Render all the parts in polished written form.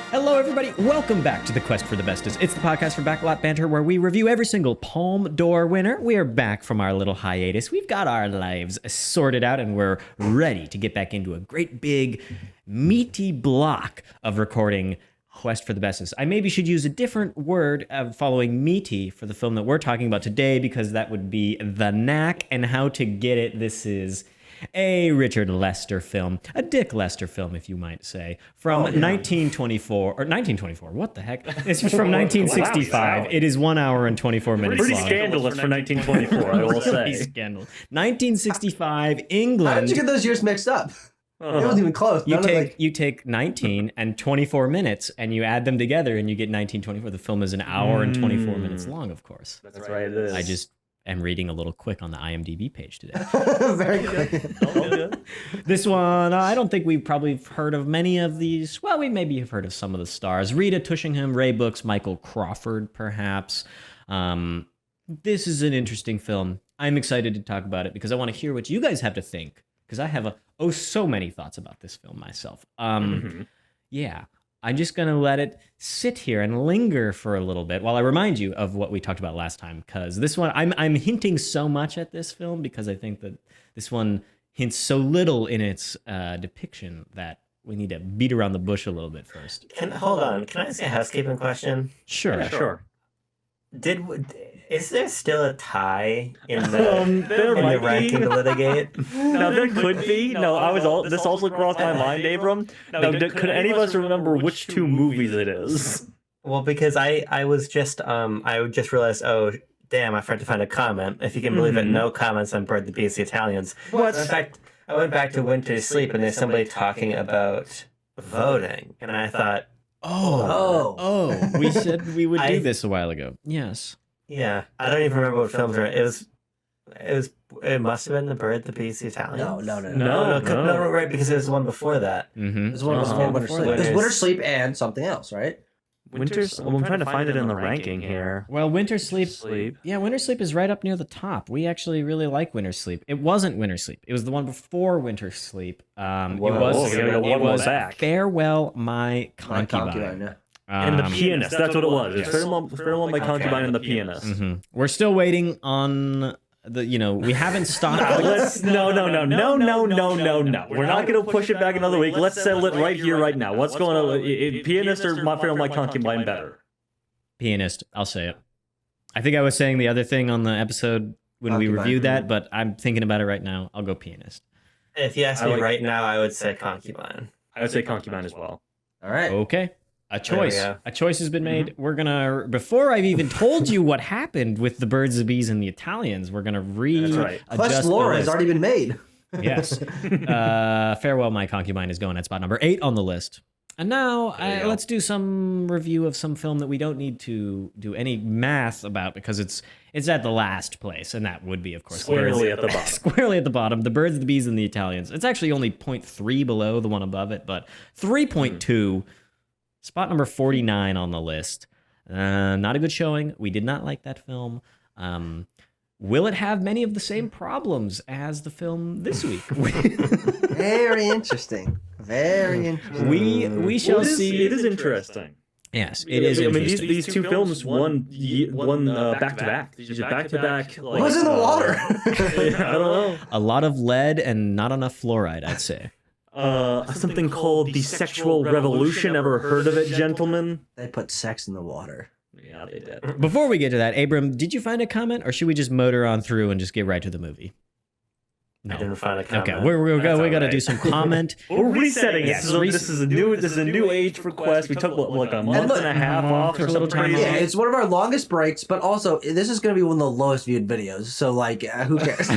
Hello, everybody. Welcome back to the Quest for the Bestest. It's the podcast for Backlot Banter, where we review every single Palme d'Or winner. We are back from our little hiatus. We've got our lives sorted out, and we're ready to get back into a great big, meaty block of recording Quest for the Bestest. I maybe should use a different word following meaty for the film that we're talking about today, because that would be The Knack and How to Get It. This is a Richard Lester film, a Dick Lester film, if you might say, from 1924, or 1924, what the heck? It's from 1965. Wow. It is 1 hour and 24 minutes Pretty long. Scandalous for 1924, I will say. Scandalous. 1965, England. How did you get those years mixed up? It wasn't even close. You take 19 and 24 minutes, and you add them together, and you get 1924. The film is an hour and 24 minutes long, of course. That's right, it is. I just am reading a little quick on the IMDb page today. Very quick. This one, I don't think we've probably heard of many of these. Well, we maybe have heard of some of the stars. Rita Tushingham, Ray Books, Michael Crawford, perhaps. This is an interesting film. I'm excited to talk about it because I want to hear what you guys have to think, because I have so many thoughts about this film myself. Yeah. I'm just going to let it sit here and linger for a little bit while I remind you of what we talked about last time, because this one, I'm hinting so much at this film because I think that this one hints so little in its depiction that we need to beat around the bush a little bit first. Hold on. Can I ask a housekeeping question? Sure. Yeah, sure. Is there still a tie in the ranking to litigate? No, there could be. This also crossed my mind, Abram. Now, could any of us remember which two movies it is? Well, because I just realized, oh, damn, I forgot to find a comment. If you can believe it, no comments on Bird the Beast, the Italians. What? In fact, I went back to Winter's Sleep, and there's somebody talking about voting, and I thought, we said we would do this a while ago. Yes. Yeah, I don't even remember what films were. It must have been The Bird, the Beast, the Italians. No, right, because there was one before that. It was one before Winter Sleep. It was Winter Sleep and something else, right? I'm trying to find it in the ranking here. Well, Winter Sleep. Yeah, Winter Sleep is right up near the top. We actually really like Winter Sleep. It wasn't Winter Sleep. It was the one before Winter Sleep. It was Farewell, My Concubine. And The Pianist, that's what it was. It's Farewell, My Concubine and The Pianist. Mm-hmm. We're still waiting on we haven't stopped. No. We're not going to push it back another week. Let's settle it right here, right now. What's going on? Pianist or Farewell, My Concubine better? Pianist, I'll say it. I think I was saying the other thing on the episode when we reviewed that, but I'm thinking about it right now. I'll go Pianist. If you ask me right now, I would say Concubine. I would say Concubine as well. All right. Okay. A choice has been made. We're gonna, before I've even told you what happened with the Birds, the Bees, and the Italians, we're gonna readjust. Quest lore has already been made. Yes. Farewell, My Concubine is going at spot number 8 on the list. And now let's do some review of some film that we don't need to do any math about because it's at the last place, and that would be, of course, squarely at the bottom. Squarely at the bottom. The Birds, the Bees, and the Italians. It's actually only 0.3 below the one above it, but 3.2. Spot number 49 on the list. Not a good showing. We did not like that film. Will it have many of the same problems as the film this week? Very interesting. Very interesting. We shall see. It is interesting. Yes, it is. I mean, these two films won back to back. These are back to back. What's in the water? I don't know. A lot of lead and not enough fluoride, I'd say. Something called the Sexual Revolution. Ever heard of it, gentlemen? They put sex in the water. Yeah, they did. Before we get to that, Abram, did you find a comment, or should we just motor on through and just get right to the movie? No. I didn't find a comment. Okay, we got to do some comment. We're resetting it. This is a new age for Quest. We took like a month and a half off or something crazy. Yeah, it's one of our longest breaks, but also this is going to be one of the lowest viewed videos. So who cares?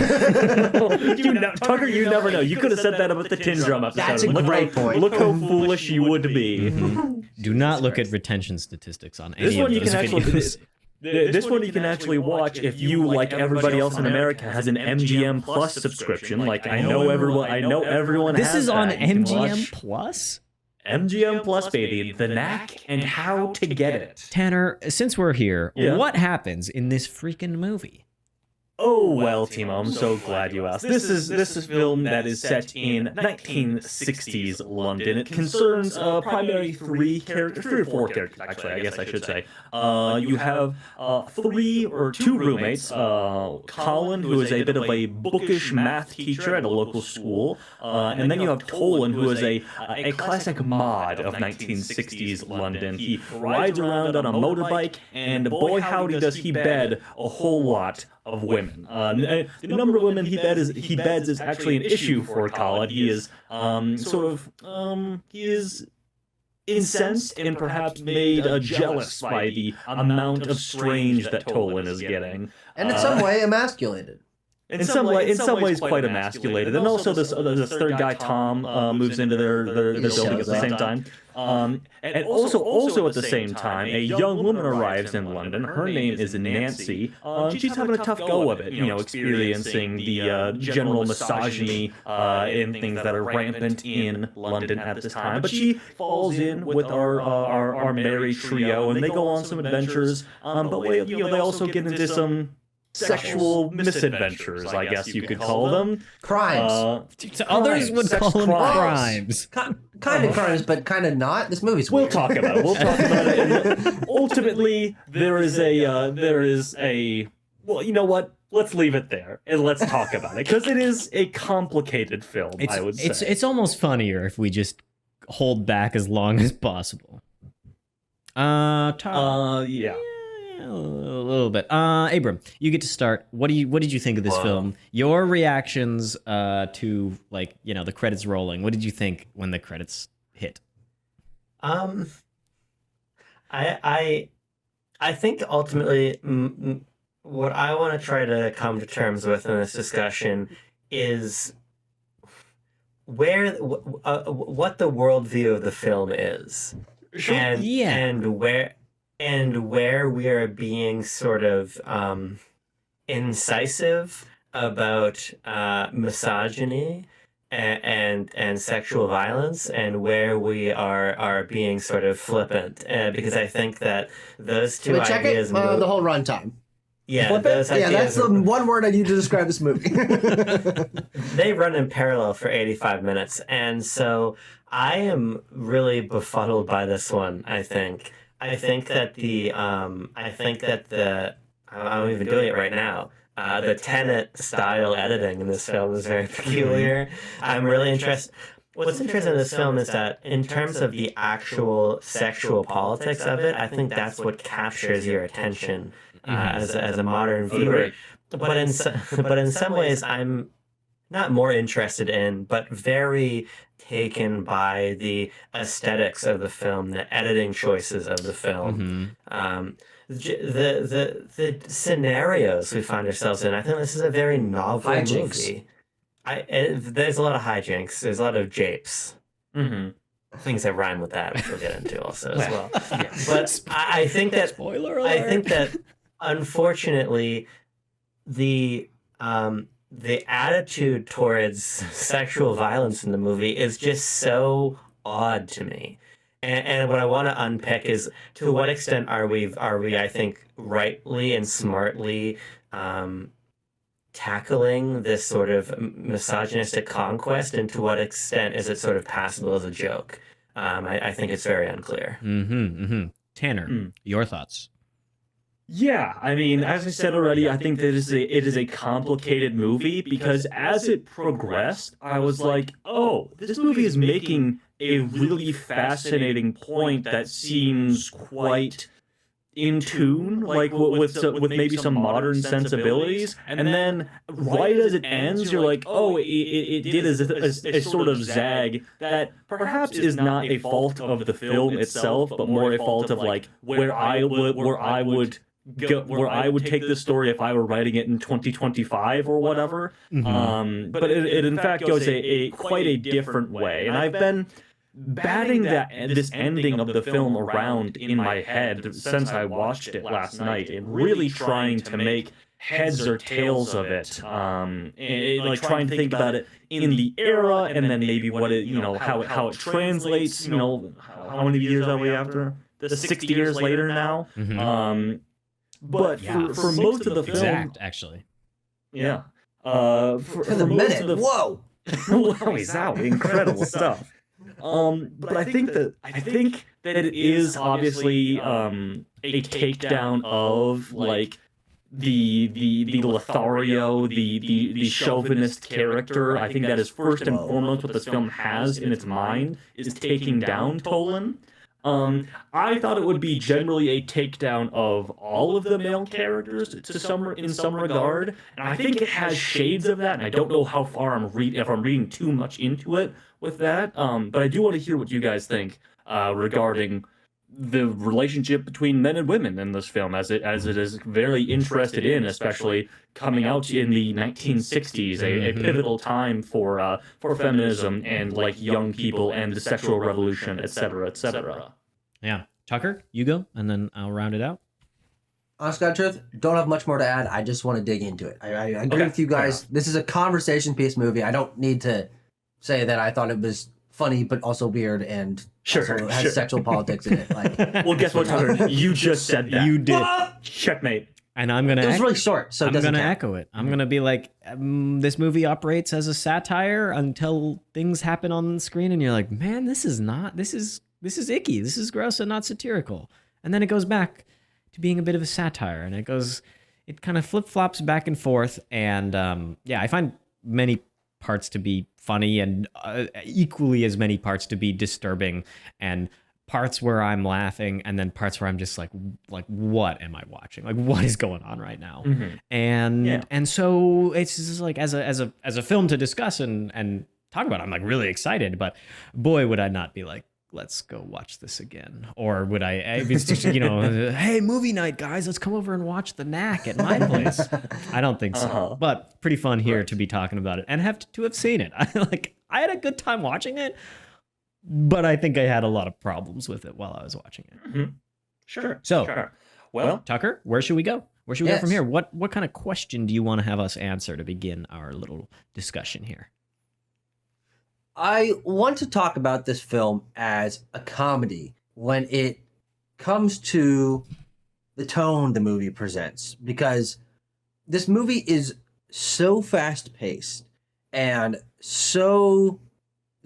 Tucker, you never know. You could have set that up with the Tin Drum episode. That's a great point. Look how foolish you would be. Mm-hmm. Do not look at retention statistics on any of those videos. This one you can actually watch if you, like everybody else in America, has an MGM Plus subscription. Like I know everyone. This has is on that. MGM Plus. MGM Plus, baby, The Knack and How to Get It. Tanner, since we're here, what happens in this freaking movie? Oh well, Timo, I'm so glad you asked. This is a film that is set in 1960s London. It concerns primarily three or four characters, actually. I guess I should say. You have two roommates. Colin, who is a bit of a bookish math teacher at a local school, and then you have Tolan, who is a classic mod of 1960s London. He rides around on a motorbike, and boy howdy does he bed a whole lot of women. The number of women he beds is actually an issue for Colin. He is he is incensed and perhaps made jealous by the amount of strange that Tolan is getting, and in some way emasculated. In some ways, quite emasculated. And also, this third guy, Tom, moves into their building at the same time. And also at the same time, a young woman arrives in London. Her name is Nancy. She's having a tough go of it, experiencing the general misogyny and things that are rampant in London at this time. But she falls in with our merry trio, and they go on some adventures. But they also get into some sexual misadventures, I guess you could call them. Crimes. Others would call them crimes. Kind of crimes, but kind of not. This movie's weird. We'll talk about it. And ultimately, there is a. Well, you know what? Let's leave it there and let's talk about it, because it is a complicated film. I would say it's almost funnier if we just hold back as long as possible. Yeah. A little bit. Abram, you get to start. What did you think of this film? Your reactions to the credits rolling. What did you think when the credits hit? I think ultimately what I want to try to come to terms with in this discussion is what the worldview of the film is, and where we are being sort of incisive about misogyny and sexual violence, and where we are being sort of flippant, because I think that those two ideas. The whole runtime. Yeah, that's the one word I need to describe this movie. They run in parallel for 85 minutes, and so I am really befuddled by this one. I think that I'm even doing it right now. The Tenet style editing in this film is very peculiar. I'm really interested. What's interesting in this film is that in terms of the actual sexual politics of it, I think that's what captures your attention as a modern viewer. But in some ways, I'm not more interested in, but very taken by the aesthetics of the film, the editing choices of the film, the scenarios we find ourselves in. I think this is a very novel movie. There's a lot of hijinks. There's a lot of japes. Things that rhyme with that, which we'll get into also as well. Yeah. But I think that spoiler alert. I think that unfortunately the attitude towards sexual violence in the movie is just so odd to me. And what I want to unpick is, to what extent are we, I think, rightly and smartly tackling this sort of misogynistic conquest, and to what extent is it sort of passable as a joke? I think it's very unclear. Tanner, your thoughts? Yeah, I mean, as I said already, I think that it is a complicated movie, because as it progressed, I was like, oh, this movie is making a really fascinating point that seems quite in tune, like with maybe some modern sensibilities, and then right as it ends, you're like, oh, it did a sort of zag that perhaps is not a fault of the film itself, but more a fault of like where I would take this story if I were writing it in 2025 or whatever. But it in fact goes quite a different way, and I've been batting this ending of the film around in my head since I watched it last night, and really trying to make heads or tails of it, like trying to think about it in the era, and then maybe what it, how it translates, how many years are we after? 60 years later now. But for most of the film, actually. Yeah. To the minute. Whoa. Wow, he's out. Incredible stuff. But I think that it is obviously a takedown of like the Lothario, the chauvinist character. I think that is first and foremost what this film has in its mind is taking down Tolan. I thought it would be generally a takedown of all of the male characters in some regard, and I think it has shades of that. And I don't know how far if I'm reading too much into it with that. But I do want to hear what you guys think regarding the relationship between men and women in this film, as it is very interested in, especially coming out in the 1960s, a pivotal time for feminism and like young people and the sexual revolution, etc., etc. Yeah. Tucker, you go, and then I'll round it out. Honest God truth, don't have much more to add. I just want to dig into it. I agree with you guys. This is a conversation piece movie. I don't need to say that I thought it was funny, but also weird and also has sexual politics in it. Like, well, guess what, Tucker? You just said that. You did. Checkmate. And I'm gonna. It was really short, so I'm gonna echo it. I'm gonna be like, this movie operates as a satire until things happen on the screen, and you're like, man, this is icky. This is gross and not satirical. And then it goes back to being a bit of a satire, and it kind of flip flops back and forth. And I find many parts to be funny and equally as many parts to be disturbing, and parts where I'm laughing and then parts where I'm just like what am I watching? Like, what is going on right now? And so it's just like as a film to discuss and talk about, I'm like really excited, but boy, would I not be like, let's go watch this again. Or would I, if it's just, hey, movie night, guys, let's come over and watch the Knack at my place. I don't think so. But pretty fun here to be talking about it and have seen it. I had a good time watching it, but I think I had a lot of problems with it while I was watching it. Sure. So, well, Tucker, where should we go? Where should we go from here? What kind of question do you want to have us answer to begin our little discussion here? I want to talk about this film as a comedy when it comes to the tone the movie presents, because this movie is so fast-paced and so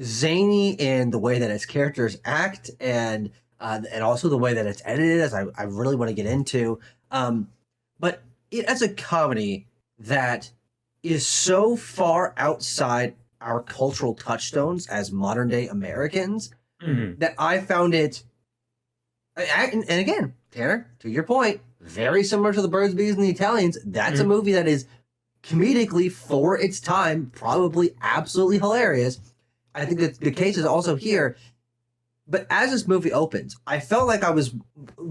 zany in the way that its characters act and also the way that it's edited, as I really want to get into. But it as a comedy that is so far outside our cultural touchstones as modern day Americans that I found it, and again, Tanner, to your point, very similar to the Birds, Bees, and the Italians. That's a movie that is comedically for its time, probably absolutely hilarious. I think that the case is also here. But as this movie opens, I felt like I was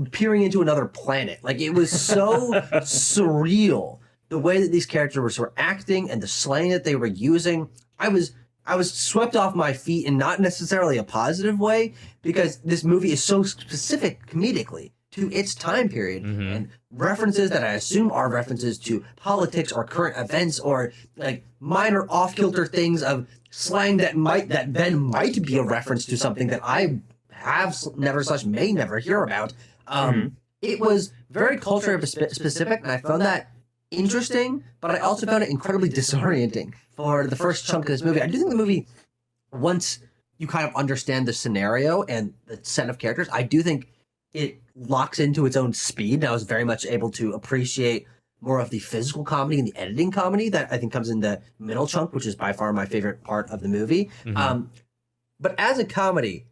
peering into another planet. Like, it was so surreal, the way that these characters were acting and the slang that they were using. I was swept off my feet in not necessarily a positive way, because this movie is so specific comedically to its time period and references that I assume are references to politics or current events or like minor off-kilter things of slang that then might be a reference to something that I have never / may never hear about. It was very culture specific, and I found that interesting, but I also found it incredibly disorienting for the first chunk of this movie. I do think the movie, once you kind of understand the scenario and the set of characters, I do think it locks into its own speed. And I was very much able to appreciate more of the physical comedy and the editing comedy that I think comes in the middle chunk, which is by far my favorite part of the movie. But as a comedy,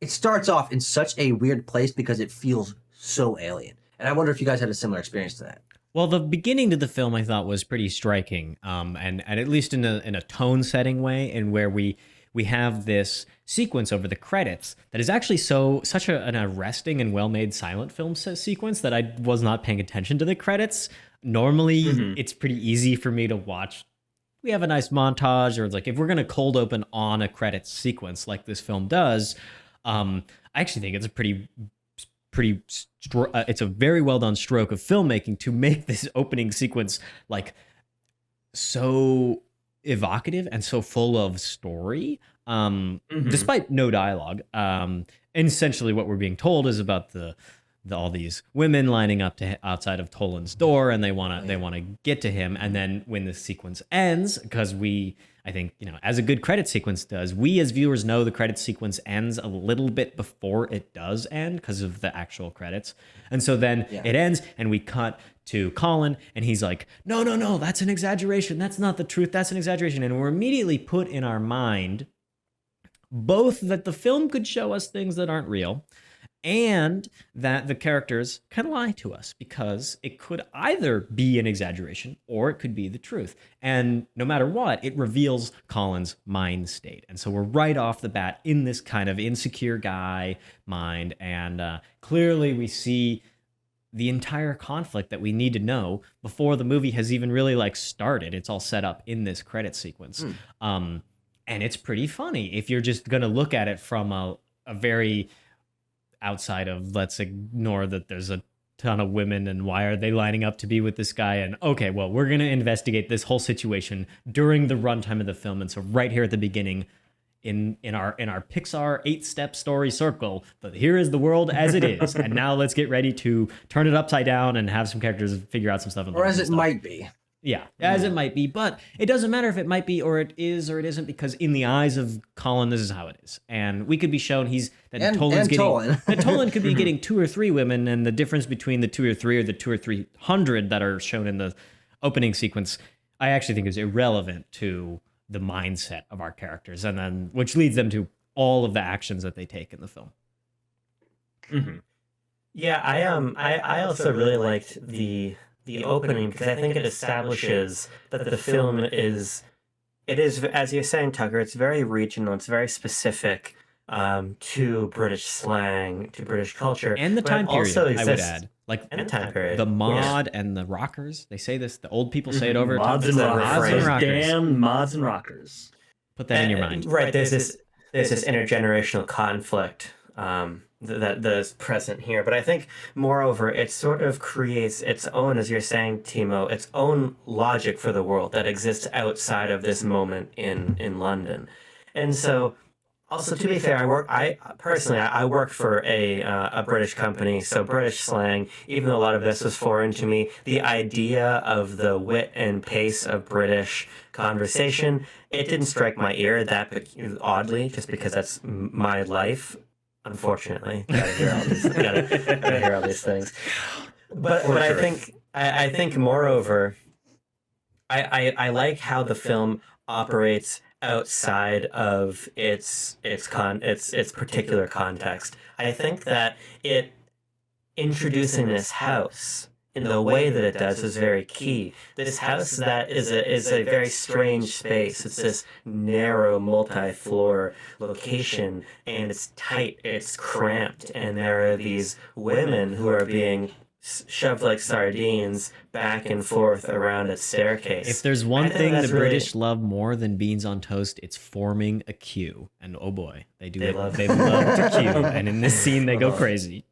it starts off in such a weird place because it feels so alien. And I wonder if you guys had a similar experience to that. Well, the beginning to the film I thought was pretty striking, and at least in a tone setting way, in where we have this sequence over the credits that is actually such an arresting and well-made silent film sequence that I was not paying attention to the credits. Normally, it's pretty easy for me to watch. We have a nice montage, or it's like if we're gonna cold open on a credits sequence like this film does, I actually think it's a it's a very well done stroke of filmmaking to make this opening sequence like so evocative and so full of story, despite no dialogue. And essentially what we're being told is about the all these women lining up to outside of Toland's door, and they want to get to him. And then when the sequence ends, because I think, as a good credit sequence does, we as viewers know the credit sequence ends a little bit before it does end because of the actual credits. And so then it ends and we cut to Colin and he's like, no, that's an exaggeration. That's not the truth. That's an exaggeration. And we're immediately put in our mind both that the film could show us things that aren't real and that the characters can lie to us because it could either be an exaggeration or it could be the truth. And no matter what, it reveals Colin's mind state. And so we're right off the bat in this kind of insecure guy mind. And clearly we see the entire conflict that we need to know before the movie has even really started. It's all set up in this credit sequence. And it's pretty funny if you're just going to look at it from a very outside of, let's ignore that there's a ton of women and why are they lining up to be with this guy, and okay, well, we're going to investigate this whole situation during the runtime of the film. And so right here at the beginning in our Pixar 8-step story circle, but here is the world as it is, and now let's get ready to turn it upside down and have some characters figure out some stuff, or as it might be. Yeah, as it might be, but it doesn't matter if it might be or it is or it isn't, because in the eyes of Colin, this is how it is. And we could be shown that Toland could be getting 2 or 3 women, and the difference between the 2 or 3 or the 2 or 300 that are shown in the opening sequence, I actually think is irrelevant to the mindset of our characters, and then which leads them to all of the actions that they take in the film. Mm-hmm. Yeah, I also really liked the opening because I think it establishes that the film is, as you're saying, Tucker, it's very regional, it's very specific to British slang, to British culture. And the time period, I would add. And the time period. The mod and the rockers, they say this, the old people say it over. Mods and rockers. Damn mods and rockers. Put that in your mind. Right, there's this intergenerational conflict that is present here. But I think, moreover, it sort of creates its own, as you're saying, Timo, its own logic for the world that exists outside of this moment in London. And so, also, to be fair, I worked for a British company, so British slang, even though a lot of this was foreign to me, the idea of the wit and pace of British conversation, it didn't strike my ear that oddly, just because that's my life. Unfortunately, gotta hear all these things. But I think moreover, I like how the film operates outside of its particular context. I think that it introducing this house in the way that it does is very key. This house that is a very strange space. It's this narrow, multi-floor location, and it's tight, it's cramped, and there are these women who are being shoved like sardines back and forth around a staircase. If there's one thing the British love more than beans on toast, it's forming a queue. And oh boy, they love to queue. And in this scene, they go crazy.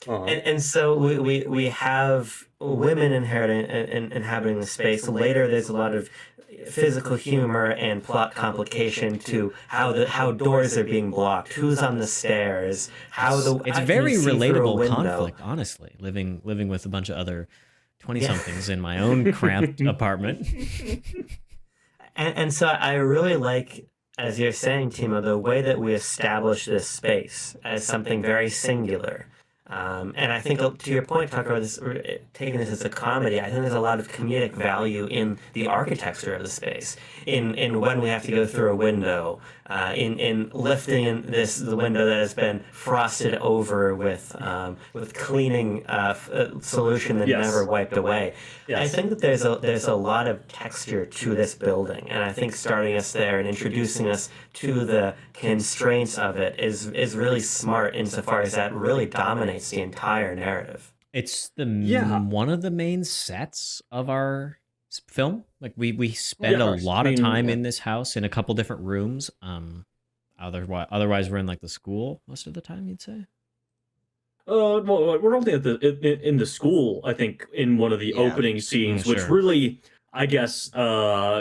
And so we have women inhabiting the space. Later, there's a lot of physical humor and plot complication to how doors are being blocked, who's on the stairs, it's very relatable conflict. Honestly, living with a bunch of other 20-somethings in my own cramped apartment. And so I really like, as you're saying, Timo, the way that we establish this space as something very singular. And I think, to your point, Tucker, taking this as a comedy, I think there's a lot of comedic value in the architecture of the space, in when we have to go through a window, in lifting the window that has been frosted over with cleaning solution that never wiped away. Yes. I think that there's a lot of texture to this building, and I think starting us there and introducing us to the constraints of it is really smart insofar as that really dominates the entire narrative. It's one of the main sets of our film. Like we spend a lot of time in this house in a couple different rooms. Otherwise we're in the school most of the time, you'd say. Well, we're only in the school, I think, in one of the opening scenes, which really, I guess,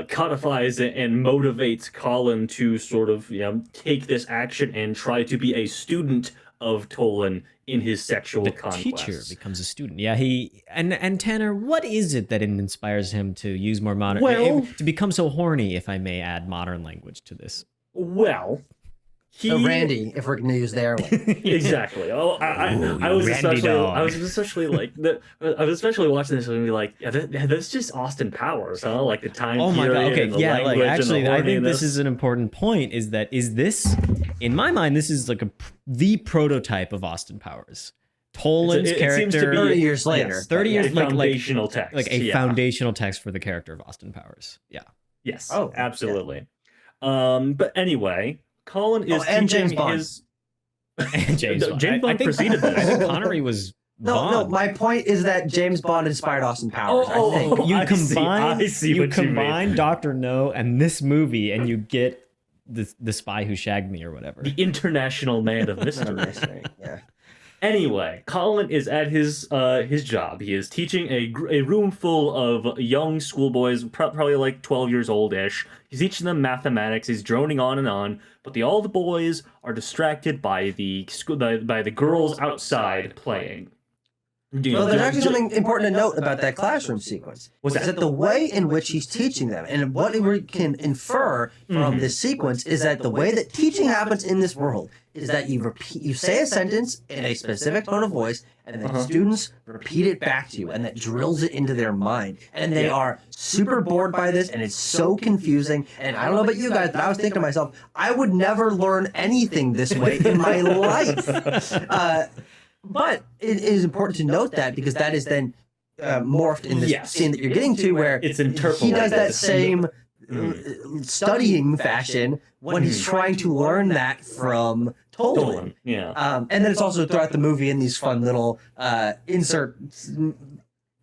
codifies it and motivates Colin to sort of, take this action and try to be a student of Tolan in his sexual The conquest. teacher becomes a student. Yeah, and Tanner, what is it that inspires him to use more modern, Well- to become so horny, if I may add modern language to this? Well, So Randy, if we're going to use their way. Exactly. Oh, I was Randy dog. I was especially watching this movie like, yeah, that's just Austin Powers, huh? Like the time Oh my god. period Okay, and the yeah. Like language actually, and the I think this horniness. is an important point. Is this, in my mind, this is like the prototype of Austin Powers. Tolan's It character. seems to be 30 years later. Yes, 30 years, a like foundational text. like a yeah. foundational text for the character of Austin Powers. Yeah. Yes. Oh, yeah. absolutely. But anyway, Colin is and teaching James Bond. his. And James No, Bond. James Bond I think, preceded I this. think Connery was No, Bond. my point is that James Bond inspired Austin Powers, Oh, I think. You I see you what you mean. combine Doctor No and this movie, and you get the spy who shagged me or whatever. The international man of mystery. Yeah. Anyway, Colin is at his job. He is teaching a room full of young schoolboys, probably like 12 years old-ish. He's teaching them mathematics. He's droning on, but all the boys are distracted by the girls outside playing. Well, there's actually something important to note about that classroom sequence. What's Is that? that the way in which he's teaching them, and what we can infer from this sequence is that the way that teaching happens in this world is that you say a sentence in a specific tone of voice, and then students repeat it back to you, and that drills it into their mind. And they are super bored by this, and it's so confusing. And I don't know about you guys, but I was thinking to myself, I would never learn anything this way in my life. But it is important to note that because that is then morphed in this Yes. scene that you're getting to, where It's he interpolated. does that same studying fashion when he's trying to learn that from Tolan. Tolan, yeah. And then it's also throughout the movie in these fun little inserts,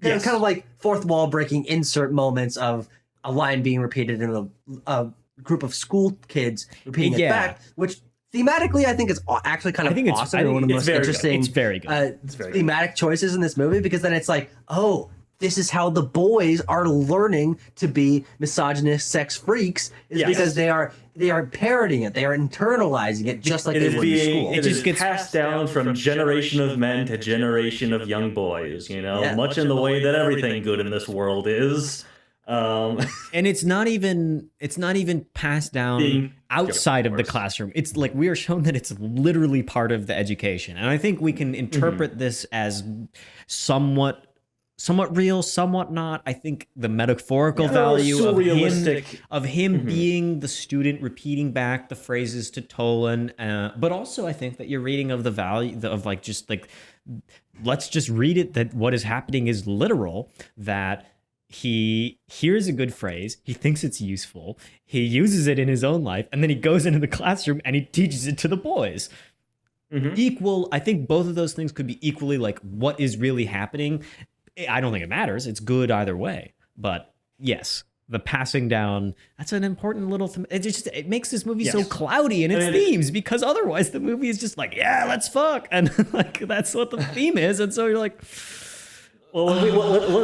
Yes. kind of like fourth wall breaking insert moments of a line being repeated in a group of school kids repeating it Yeah. back, which thematically I think is actually kind I of think it's- awesome I and think one of the it's most very good. interesting It's very good. very good. thematic choices in this movie, because then it's like, oh, this is how the boys are learning to be misogynist sex freaks, is Yes. because they are parodying it, they are internalizing it just like It they is would in being school. it just just gets passed down from generation of men to generation of young boys, Yeah. much in the way that everything good in this world is. And it's not even passed down Being- outside of of the course. classroom. It's like we are shown that it's literally part of the education. And I think we can interpret this as somewhat real, somewhat not. I think the metaphorical value surrealistic. of him being the student repeating back the phrases to Tolan, but also I think that you're reading of the value of like just like, let's just read it that what is happening is literal, that he hears a good phrase, he thinks it's useful, he uses it in his own life, and then he goes into the classroom and he teaches it to the boys. Equal, I think both of those things could be equally like what is really happening. I don't think it matters. It's good either way. But yes, the passing down, that's an important little it makes this movie so Yes. cloudy in its mean, themes, because otherwise the movie is just like, yeah, let's fuck. And like that's what the theme is. And so you're like, Well,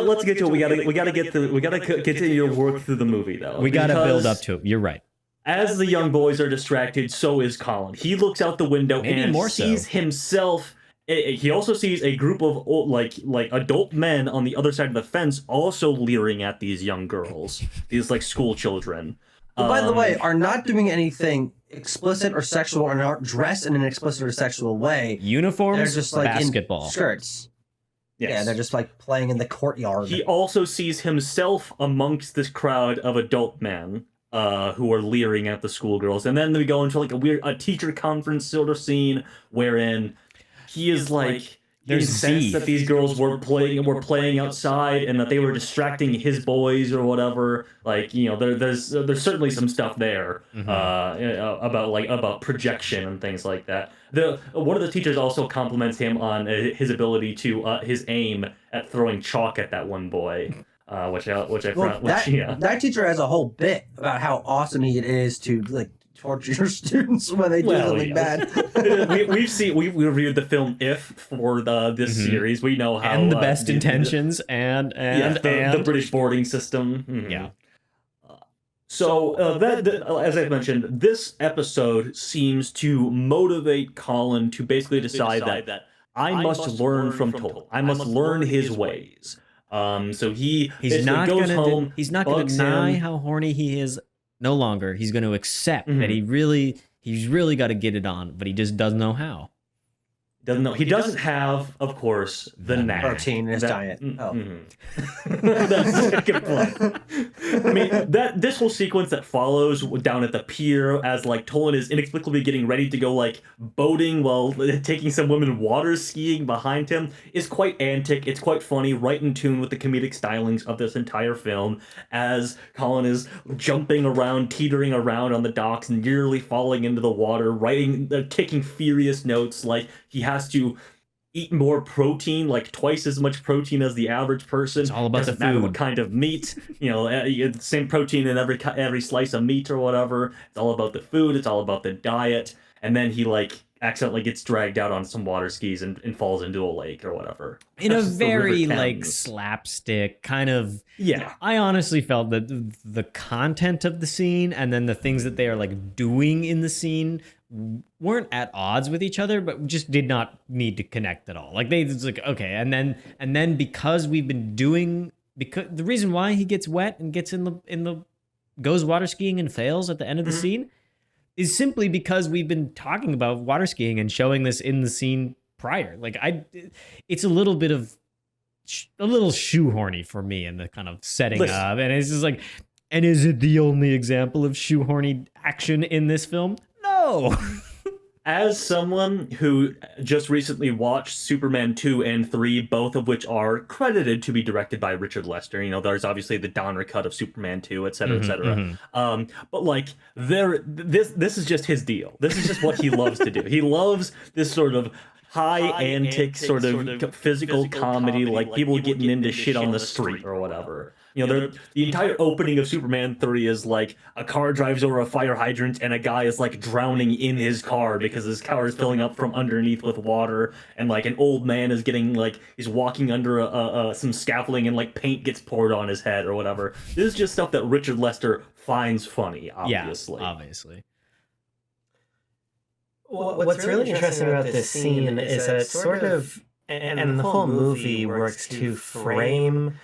let's get to it. We gotta continue to work through the movie though. we got to build because up to it. You're right. As the young boys are distracted, so is Colin. He looks out the window Maybe and more so. sees himself. He also sees a group of like adult men on the other side of the fence, also leering at these young girls, these like school children. Who, by the way, are not doing anything explicit or sexual, or not dressed in an explicit or sexual way. Uniforms, They're just like basketball. in skirts. Yes. Yeah, they're just like playing in the courtyard. He also sees himself amongst this crowd of adult men who are leering at the schoolgirls, and then we go into like a teacher conference sort of scene wherein he is like There's incensed beef. that these girls were playing outside and that they were distracting his boys or whatever. Like there's certainly some stuff there about projection and things like that. One of the teachers also compliments him on his ability to his aim at throwing chalk at that one boy. Which I Well, found, that teacher has a whole bit about how awesome it is to like torture your students when they do something bad. we've reviewed the film If for this series. We know how and the best intentions and the British boarding system. Yeah. So as I mentioned, this episode seems to motivate Colin to basically decide that I must learn from Toll. I must learn his ways. So he's not goes gonna home. he's not gonna deny how horny he is no longer. He's gonna accept that he's really got to get it on, but he just doesn't know how. Doesn't know. He doesn't have, of course, the knack. Protein in his diet. That's a good point. I mean, this whole sequence that follows down at the pier as like Tolan is inexplicably getting ready to go like boating while taking some women water skiing behind him is quite antic. It's quite funny, right in tune with the comedic stylings of this entire film. As Colin is jumping around, teetering around on the docks, nearly falling into the water, taking furious notes like he has to eat more protein, like twice as much protein as the average person. It's all about the Doesn't matter food. what kind of meat, the same protein in every slice of meat or whatever. It's all about the food. It's all about the diet. And then he like accidentally gets dragged out on some water skis and falls into a lake or whatever. In a That's the River very Thames. like slapstick kind of. Yeah. I honestly felt that the content of the scene and then the things that they are like doing in the scene weren't at odds with each other, but just did not need to connect at all. Like it's like, okay, and then because we've been doing, because the reason why he gets wet and gets in the goes water skiing and fails at the end of the scene is simply because we've been talking about water skiing and showing this in the scene prior. Like it's a little bit of a little shoehorny for me in the kind of setting up, and it's just like, and is it the only example of shoehorny action in this film? No. As someone who just recently watched Superman 2 and 3, both of which are credited to be directed by Richard Lester, there's obviously the Donner cut of Superman 2, et cetera, et cetera. But like, this is just his deal. This is just what he loves to do. He loves this sort of high antic sort of physical comedy, like people getting into shit on the street or whatever. The entire opening of Superman 3 is like a car drives over a fire hydrant and a guy is like drowning in his car because his car is filling up from underneath with water, and like an old man is getting like, he's walking under some scaffolding and like paint gets poured on his head or whatever. This is just stuff that Richard Lester finds funny, obviously. Yeah, obviously. What's really interesting about this scene is that it's sort of, and the whole movie works to frame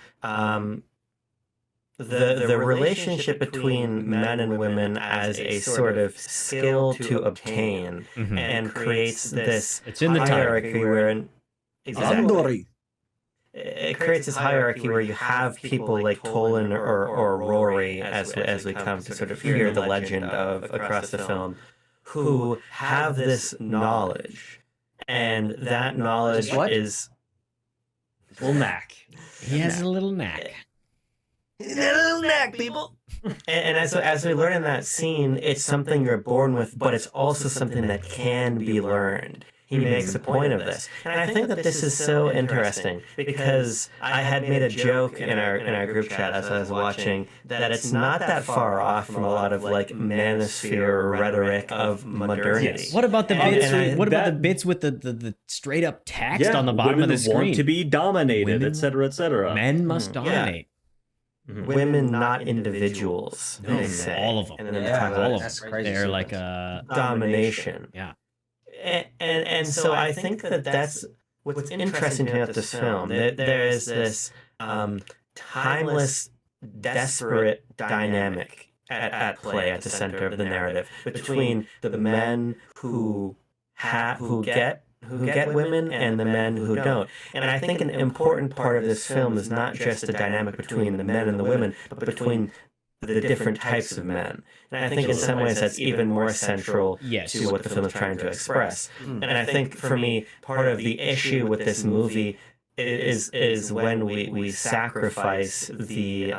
the relationship between men and women as a sort of skill to obtain, and creates this hierarchy wherein Andori. it creates this hierarchy where you have people like Tolan or Rory, as we come to sort of hear the legend of across the film, who have this knowledge, and that knowledge is Little knack. He has a little knack. little knack, people. And as we learn in that scene, it's something you're born with, but it's also something that can be learned. He makes a point of this, and I think that this is so interesting because I had made a joke in our group chat as I was watching that it's not that far off from a lot of like manosphere rhetoric of modernity. Yes. What about the bits? What about the bits with the straight up text on the bottom of the screen? Want to be dominated, etc., etc. Men must dominate. Women, not individuals. No, they say. all of them. And then they Yeah, talk about all of that's them. crazy They're sequence. like a domination. yeah. And so I think that's what's interesting to me about this film. There is this timeless, desperate dynamic at play at the center of the narrative between the men who get women and the men who don't. And I think an important part of this film is not just the dynamic between the men and the women, but between the different types of men. And I think in some ways that's even more central to what the film is trying to express. And I think for me, part of the issue with this movie is when we sacrifice the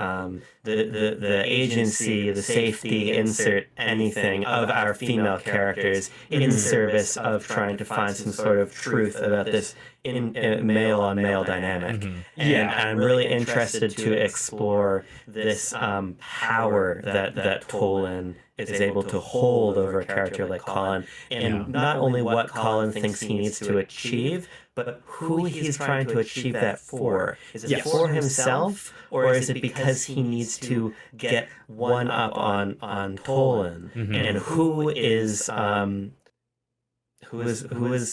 agency, the safety, insert anything of our female characters in service of trying to find some sort of truth about this male on male dynamic. And I'm really interested to explore this power that Tolan is able to hold over a character like Colin, and not only what Colin thinks he needs to achieve, but who he's trying to achieve that for. Is it for himself, or is it because he needs to get one up on Tolan? And who is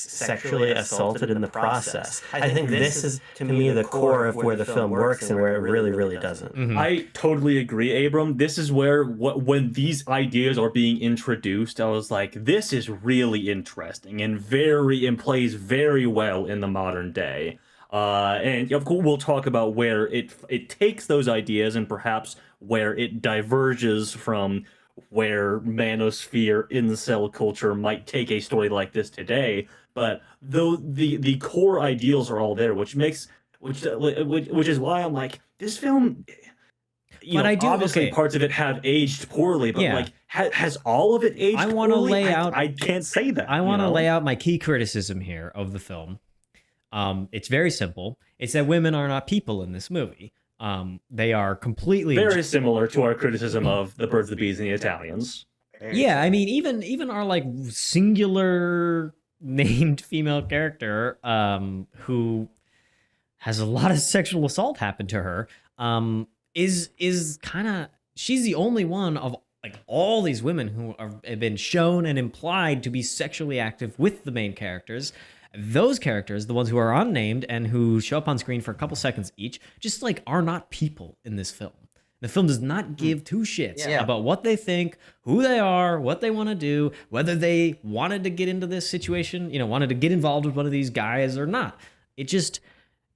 sexually assaulted in the process? I think this is, to me, the core of where the film works and where it really, really doesn't. I totally agree, Abram. This is where, when these ideas are being introduced, I was like, this is really interesting and plays very well in the modern day. And of course, we'll talk about where it takes those ideas and perhaps where it diverges from where manosphere incel culture might take a story like this today, but though the core ideals are all there, which is why I'm like, this film, obviously parts of it have aged poorly, but like has all of it aged poorly? I can't say that. I want to lay out my key criticism here of the film. It's very simple. It's that women are not people in this movie. They are completely very similar to our criticism of the Birds, the Bees, and the Italians. Yeah, I mean, even our like singular named female character, who has a lot of sexual assault happen to her, is kind of, she's the only one of like all these women who have been shown and implied to be sexually active with the main characters. Those characters, the ones who are unnamed and who show up on screen for a couple seconds each, just like are not people in this film. The film does not give two shits about what they think, who they are, what they want to do, whether they wanted to get into this situation, wanted to get involved with one of these guys or not. It just...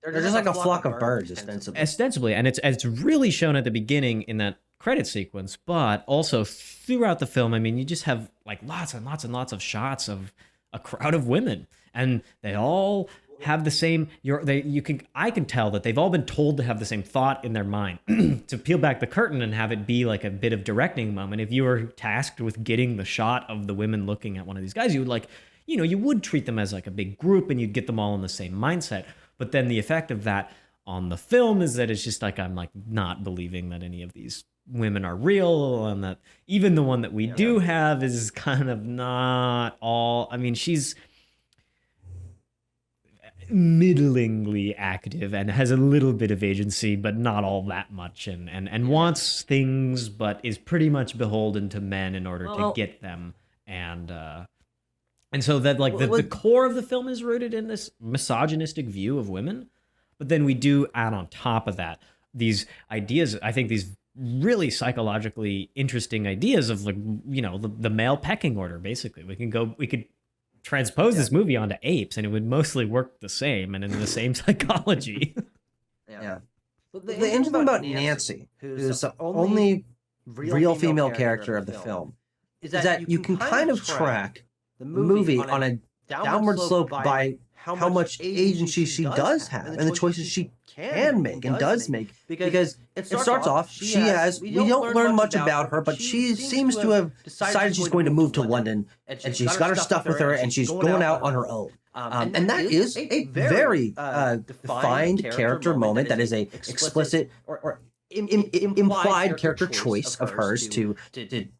They're just like a flock of birds, ostensibly. Ostensibly, and it's really shown at the beginning in that credit sequence, but also throughout the film. I mean, you just have like lots and lots and lots of shots of a crowd of women, and they all have the same. I can tell that they've all been told to have the same thought in their mind. To peel back the curtain and have it be like a bit of directing moment. If you were tasked with getting the shot of the women looking at one of these guys, you would you would treat them as like a big group, and you'd get them all in the same mindset. But then the effect of that on the film is that it's just like, I'm like not believing that any of these women are real, and that even the one that we do have is kind of not all. I mean, she's middlingly active and has a little bit of agency, but not all that much, and wants things, but is pretty much beholden to men in order to get them. And so that like the core of the film is rooted in this misogynistic view of women. But then we do add on top of that these ideas, I think these really psychologically interesting ideas of like, the male pecking order, basically. We could transpose this movie onto apes and it would mostly work the same and in the same psychology. Yeah. The interesting thing about Nancy, who's the only real female character of the film, is that you can kind of track the movie on a downward slope by how much agency she does have and the choices she can make and does make, because it starts off, we don't learn much about her, but she seems to have decided she's going to move to London, and she's got her stuff with her, and she's going out on her own. And that is a very defined character moment. That is a explicit or implied character choice of hers to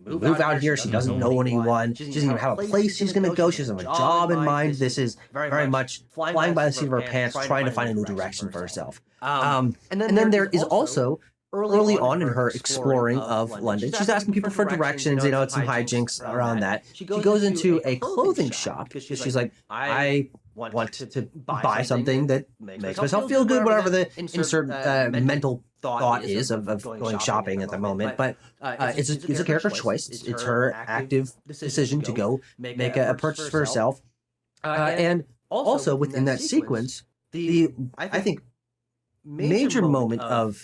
move out here. She doesn't know anyone. She doesn't even have a place she's going to go. She doesn't have a job in mind. This is very much flying by the seat of her pants, trying to find a new direction for herself. And then there is also early on in her exploring of London, she's asking people for directions. It's some hijinks around that. She goes into a clothing shop because she's like, I want to buy something that makes myself feel good, whatever the insert mental thought is of going shopping at the moment. But it's a character choice. It's her active decision to go make a purchase for herself. And also within that sequence, I think major moment of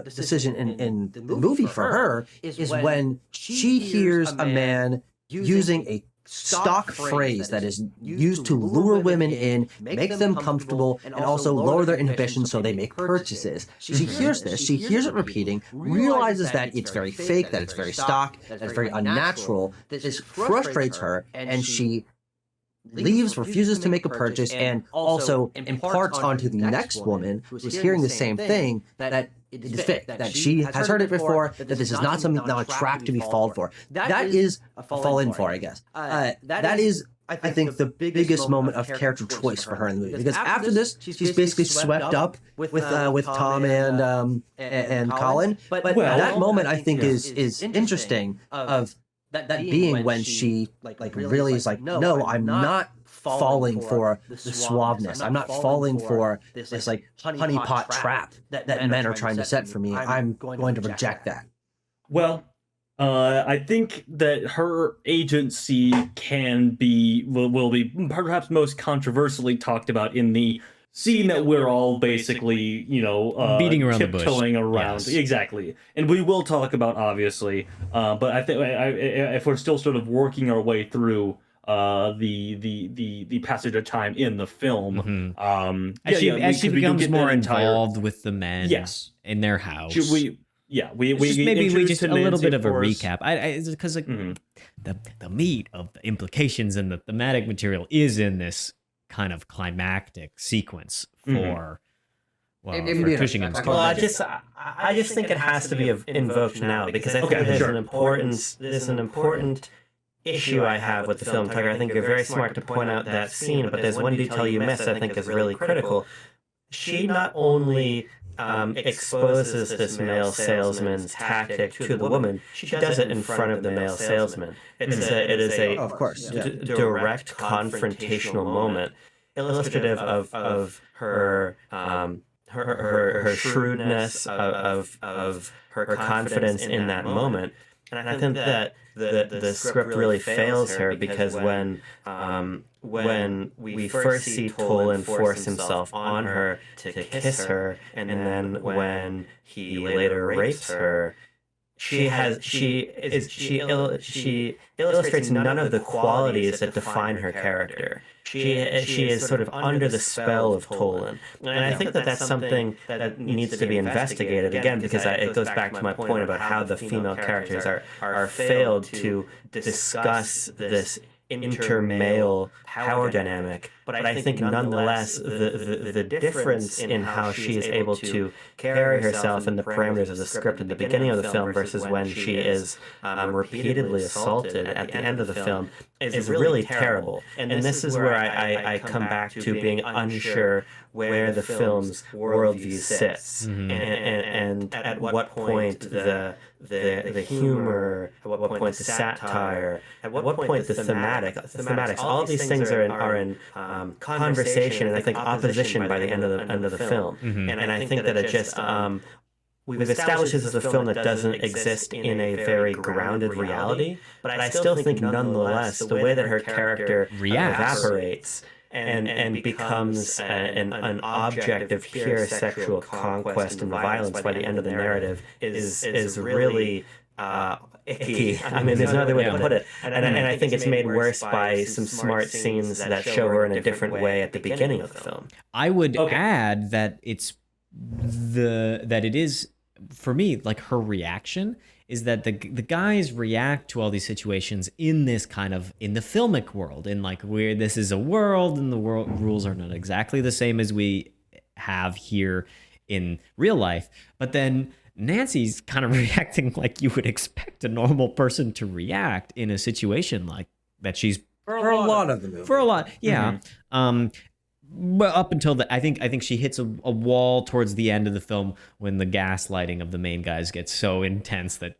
decision in the movie for her is when she hears a man using a stock phrase that is used to lure women in, make them comfortable, and also lower their inhibitions so they make purchases. She hears this, she hears it repeating, realizes that it's very fake, that it's very stock, that it's very unnatural. This frustrates her, and she leaves, refuses to make a purchase, and also imparts onto the next woman who is hearing the same thing that it is fake, that she has heard it before, that this is not something, not a trap to be fallen for. That is a fall in for, I guess. That is, I think, the biggest moment of character choice for her in the movie, because after this, she's basically swept up with Tom and Colin. But that moment, I think, is interesting of that being when she really is like, no, I'm not falling for the suaveness. I'm not falling for this like honeypot trap that men are trying to set for me. I'm going to reject that. Well, I think that her agency will be perhaps most controversially talked about in the scene that we're all basically, beating around the bush, tiptoeing around. Yes. Exactly, and we will talk about, obviously. But I think if we're still sort of working our way through the passage of time in the film, as she becomes more involved with the men, yes, in their house. We just a little bit of a recap. Because the meat of the implications and the thematic material is in this kind of climactic sequence for Tushingen's. Well, I just think it has to be invoked now, because I think there's an important issue I have with the film, Tucker. I think you're very smart to point out that scene, but there's one detail you missed I think is really critical. She not only exposes this male salesman's tactic to the woman, she does it in front of the male salesman. It is a of course, direct confrontational moment, illustrative of her shrewdness, of her confidence in that moment. And I think that the script really fails her, because when we first see Tolan force himself on her to kiss her, and then when he later rapes her, she illustrates none of the qualities that define her character. She is sort of under the spell of Tolan, and I think that that's something that needs to be investigated again, because it goes back to my point about how the female characters are failed to discuss this inter-male power dynamic. But I think nonetheless the difference in how she is able to carry herself in the parameters of the script at the beginning of the film versus when she is repeatedly assaulted at the end of the film is really terrible. And this is where I come back to being unsure where the film's worldview sits, and at what point the humor, at what point the satire, at what point the thematics, all of these things are in conversation and I think opposition by the end of the film. And I think that it just we've established this as a film that doesn't exist in a very grounded reality, but I still think nonetheless the way that her character evaporates and becomes an object of pure sexual conquest and violence by the end of the narrative is really icky. I mean, there's no other way to put it. And I think it's made worse by some smart scenes that show her in a different way at the beginning of the film. I would add that it is, for me, like, her reaction is that the guys react to all these situations in this kind of, in the filmic world, in like, where this is a world and the world rules are not exactly the same as we have here in real life. But then Nancy's kind of reacting like you would expect a normal person to react in a situation like that. She's for a lot of the movie. For a lot, yeah. But up until I think she hits a wall towards the end of the film when the gaslighting of the main guys gets so intense that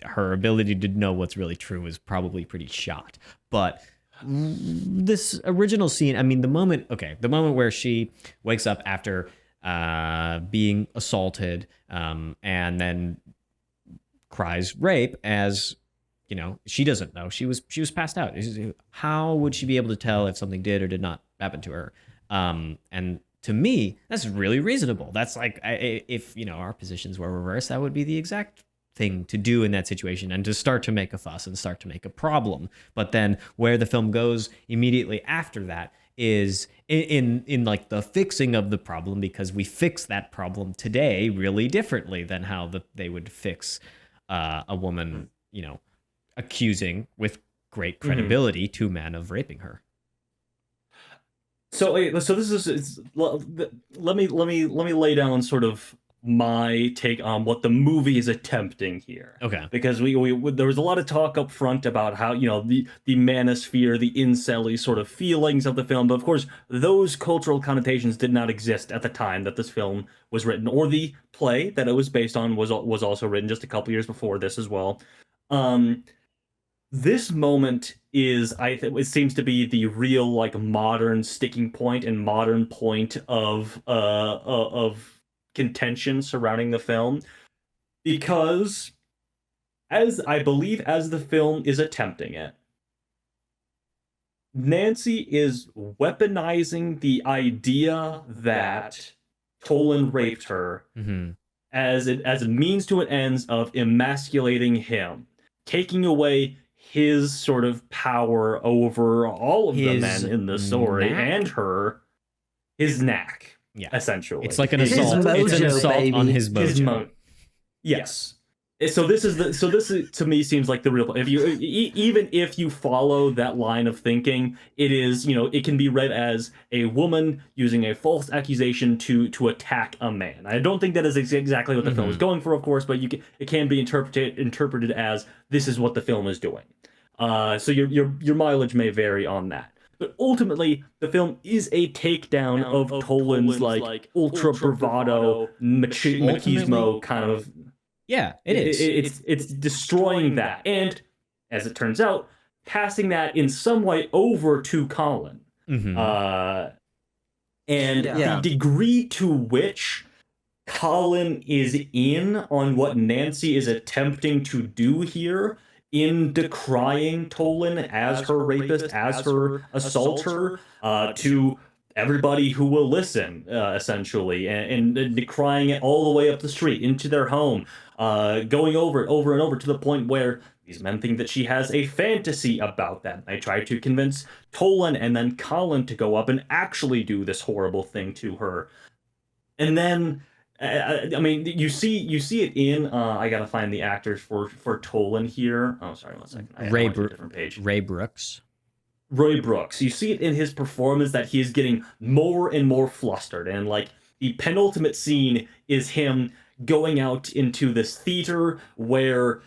her ability to know what's really true is probably pretty shot. But this original scene, I mean, the moment where she wakes up after being assaulted, and then cries rape, as you know, she doesn't know, she was passed out. How would she be able to tell if something did or did not happen to her? And to me, that's really reasonable. That's like, if our positions were reversed, that would be the exact thing to do in that situation, and to start to make a fuss and start to make a problem. But then where the film goes immediately after that is in like the fixing of the problem, because we fix that problem today really differently than how they would fix a woman, accusing with great credibility two men of raping her. So this is let me lay down sort of my take on what the movie is attempting here. Okay. Because we there was a lot of talk up front about how, the manosphere, the incel sort of feelings of the film, but of course those cultural connotations did not exist at the time that this film was written, or the play that it was based on was also written just a couple years before this as well. This moment is, it seems to be the real like modern sticking point and modern point of contention surrounding the film, because as the film is attempting it, Nancy is weaponizing the idea that Tolan raped her as a means to an ends of emasculating him, taking away his sort of power over all of the men in the story, and his knack. Yeah. Essentially. It's like an His assault. It's an mojo, assault baby. on his mojo. Yes. So this to me seems like the real. If you even if you follow that line of thinking, it is, it can be read as a woman using a false accusation to attack a man. I don't think that is exactly what the film is going for, of course, but it can be interpreted as this is what the film is doing. So your mileage may vary on that. But ultimately, the film is a takedown of Tolan's like ultra bravado, machismo kind of. Yeah, it is. It's destroying that, and as it turns out, passing that in some way over to Colin. The degree to which Colin is in on what Nancy is attempting to do here in decrying Tolan as her rapist, as her assaulter, to everybody who will listen, essentially, and decrying it all the way up the street into their home, going over and over to the point where these men think that she has a fantasy about them. They try to convince Tolan and then Colin to go up and actually do this horrible thing to her. And then, I mean, you see it in. I gotta find the actors for Tolan here. Oh, sorry, 1 second. I went to a different page. Ray Brooks. Roy Brooks. You see it in his performance that he is getting more and more flustered, and like the penultimate scene is him going out into this theater where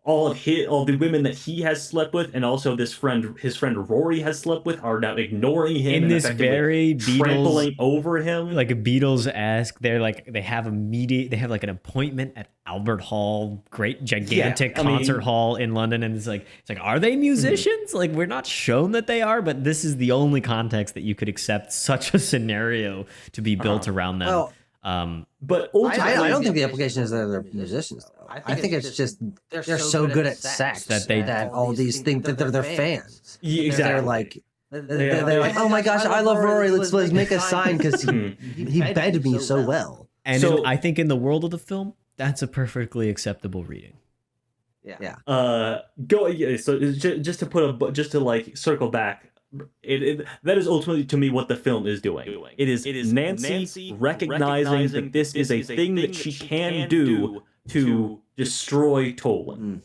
all the women that he has slept with, and also his friend Rory has slept with, are now ignoring him in this very trampling over him, like a Beatles-esque. They have like an appointment at Albert Hall, great gigantic concert hall in London, and it's like are they musicians? Like, we're not shown that they are, but this is the only context that you could accept such a scenario to be built around them. Well, but I don't think the implication is that they're musicians, though. I think it's just they're so good at sex that all these think that they're their fans. Yeah, exactly. They're like, oh my gosh, I love Rory. Let's make a sign because he begged me so well. And so, I think in the world of the film, that's a perfectly acceptable reading. Yeah. So just to like circle back. That is ultimately to me what the film is doing. It is Nancy recognizing that this is a thing that she can do to destroy Tolan.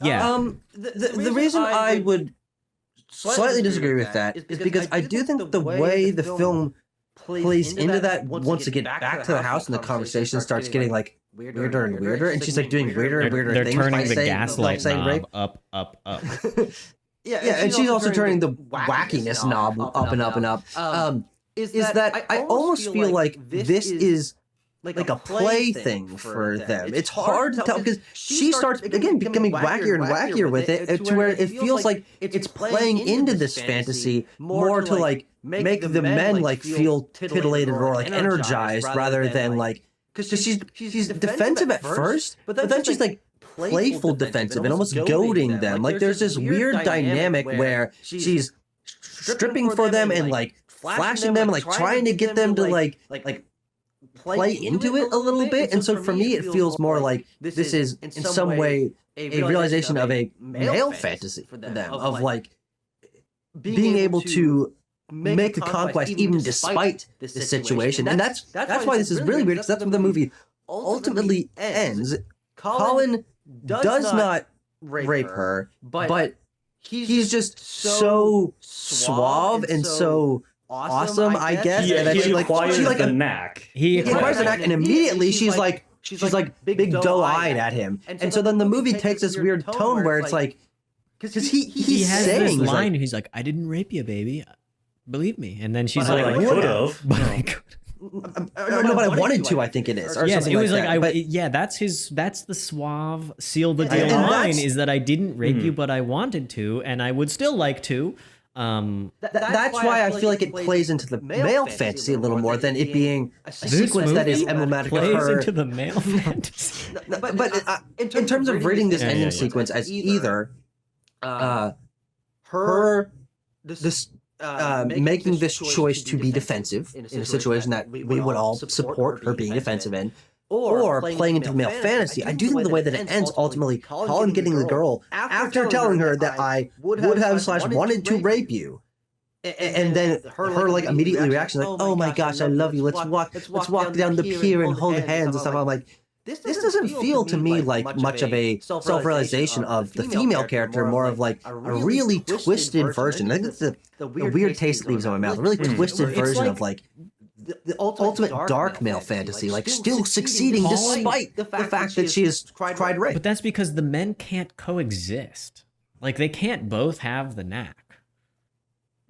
Yeah. The reason I would slightly disagree with that is because I do think the way the film plays into that, once they get back to the house and the conversation starts getting like weirder and weirder, and she's like doing weirder and weirder things. They're turning the gaslight knob up. Yeah, and she's also turning the wackiness knob up and up and up. Is that I almost feel like this is like a play thing for them. It's hard to tell because she starts again becoming wackier and wackier with it, to where it feels like it's playing into this fantasy more to like make the men like feel titillated or like energized rather than like, because she's defensive at first, but then she's like playful defensive and almost goading them. Like there's this weird dynamic where she's stripping for them and like flashing them, like trying to get them to like play into it a little bit. And so for me, it feels more like this is in some way a realization of a male fantasy for them, of like being able to make a conquest even despite the situation. And that's why this is really weird, because that's where the movie ultimately ends. Colin does not rape her, but he's just so suave and so awesome, I guess. He, And then he she acquires like the knack. He he acquires the knack, and immediately she's like big doe-eyed at him. And so then the movie takes this weird tone where it's like, because he he's has saying, this he's line. like, he's like, "I didn't rape you, baby. Believe me." And then she's But like, I would could have. have. "But I could." no, but I wanted to, I think it is. Or Yes, something it was like, that. But that's the suave seal the deal And line, that's- is that I didn't rape you, but I wanted to, and I would still like to. that's why I feel like it plays into the male fantasy a little more than it being a This sequence that is movie emblematic of plays her. into the male fantasy. But in terms of reading this ending sequence as either her making this choice to be defensive in a situation that we would all support her being defensive in, or playing into male fantasy, I do think the way that it ends ultimately, Colin getting the girl after telling her that I would have / wanted to rape you. And then her like immediately reaction like, oh my gosh, I love you. Let's walk down the pier and hold hands and stuff. I'm like, this doesn't feel to me like much of a self-realization of the female character, more of like a really twisted version. I think it's the weird taste that leaves in my mouth. A really twisted version of like the ultimate dark male fantasy, like still succeeding despite the fact that she has tried rape. But that's because the men can't coexist. Like, they can't both have the knack.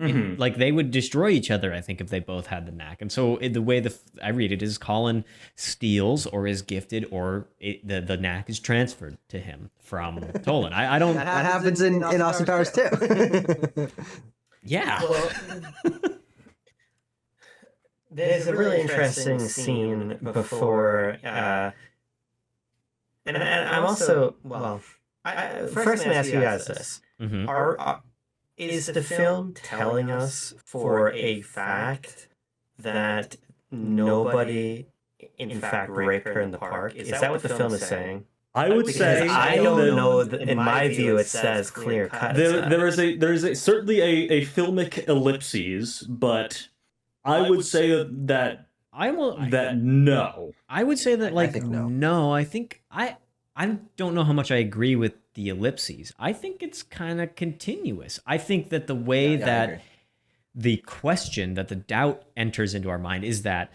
Like, they would destroy each other, I think, if they both had the knack. And so the way I read it is Colin steals or is gifted, or the knack is transferred to him from Tolan. I don't. That happens in Austin Powers too. Yeah. Well, there's a really interesting scene before, and I'm also, well, first let me ask you guys this. Mhm. Is the film telling us for a fact that nobody, in fact, raped her in the park? Is that what the film is saying? I would say Because I don't know. In my view, it says clear cut. there is certainly a filmic ellipses, but I would say that no. I would say that, like, think no. no. I think I don't know how much I agree with the ellipses. I think it's kind of continuous. I think that the way that the question, that the doubt enters into our mind, is that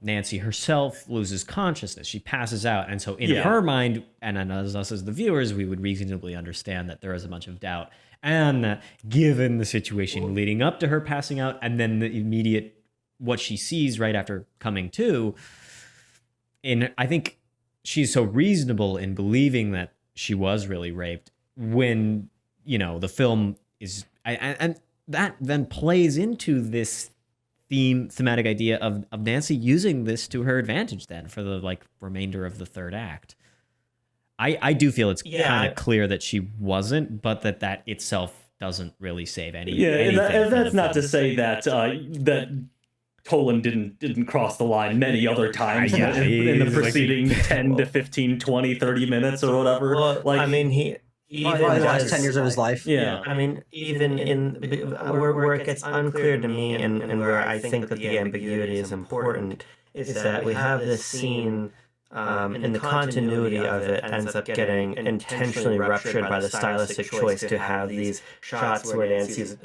Nancy herself loses consciousness. She passes out. And so in her mind, and as us as the viewers, we would reasonably understand that there is a bunch of doubt. And that given the situation leading up to her passing out, and then the immediate, what she sees right after coming to, I think she's so reasonable in believing that she was really raped, when, the film is, and that then plays into this thematic idea of Nancy using this to her advantage then for the remainder of the third act. I do feel it's kind of clear that she wasn't, but that itself doesn't really save anything. And that's not to say that that Tolan didn't cross the line many other times in the preceding 10 to 15, 20, 30 minutes or whatever. Well, I mean, he even the last 10 years of his life. Yeah. I mean, even in where it gets unclear to me, and where I think that the ambiguity is important, is that we have this scene, and the continuity of it ends up getting intentionally ruptured by the stylistic choice to have these shots where Nancy's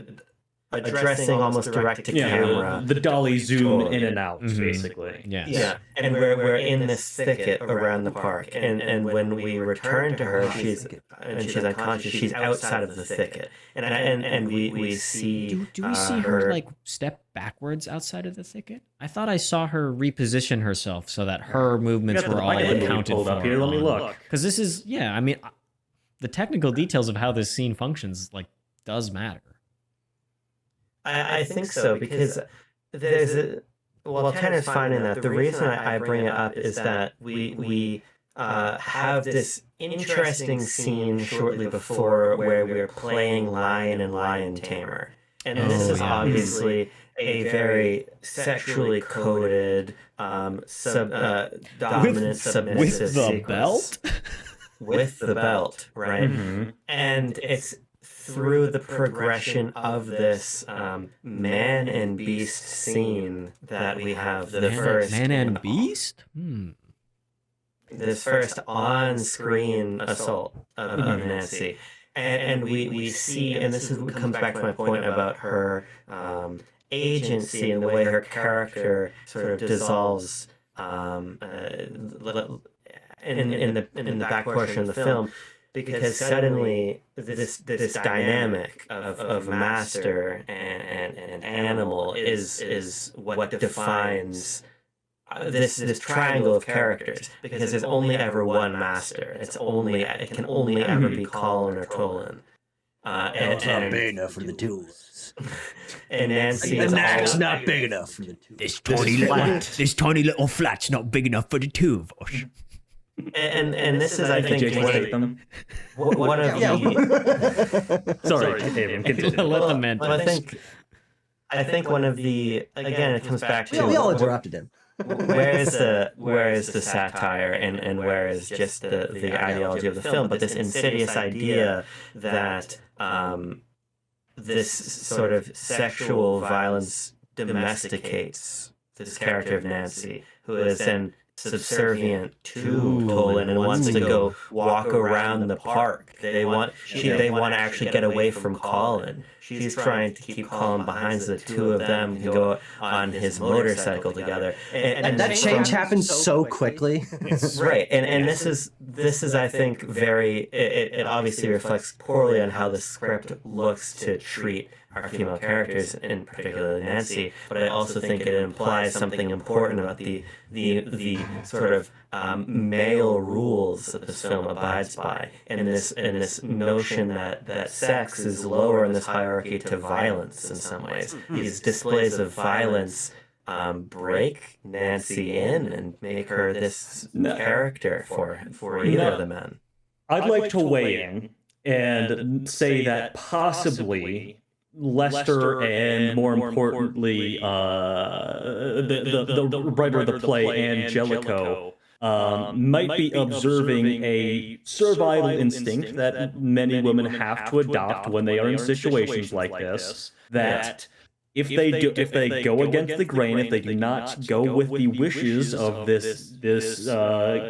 addressing almost direct to camera. The dolly zoom in and out, basically. Yeah, and we're in this thicket around the park, and when we return to her, she's unconscious. She's outside of the thicket, and we see. Do we see her step backwards outside of the thicket? I thought I saw her reposition herself so that her movements were all accounted for. Here, let me look. Because this is, I mean, the technical details of how this scene functions does matter. I think so, because there's Tanner's finding that the reason I bring it up is that we have this interesting scene shortly before where we're playing lion and lion tamer, and this is obviously a very sexually coded, dominant, submissive with the sequence. belt. With the belt, right? And it's through the progression of this man and beast scene that we have the first Man and Beast? this first on-screen assault of Nancy. And we see, and this comes back to my point about her agency in the way her character sort of dissolves in the back portion of the film, because suddenly this dynamic of master and animal is what defines this triangle of characters, because there's only ever one master. It can only ever be Colin or Tolan. It's not big enough for the two of us. And Nancy The is Knack's all, not big enough for the two. This tiny little flat's not big enough for the two of us. and this is, I think, one of the. Sorry, Abraham, continue. Let the man. But I think one of the, again, it comes back to We all interrupted him. where is the satire and where is just the ideology of the film, but this insidious idea that this sort of sexual violence domesticates this character of Nancy, who is then subservient to Tolan and wants to go walk around the park. They want to actually get away from Colin. She's trying to keep Colin behind so the two of them can go on his motorcycle together. And That change happens so quickly. right, and this is I think very it obviously reflects poorly on how the script looks to treat our female characters, in particular Nancy, but I also think it implies something important about the sort of male rules that this film abides by, and this notion that sex is lower in this hierarchy to violence in some ways. These displays of violence break Nancy in and make her this character for either of the men. I'd like to weigh in and say that possibly Lester and, more importantly, the writer of the play, Angelico, might be observing a survival instinct that many women have to adopt when they are in situations like this. That if they go against the grain, if they do not go with the wishes of this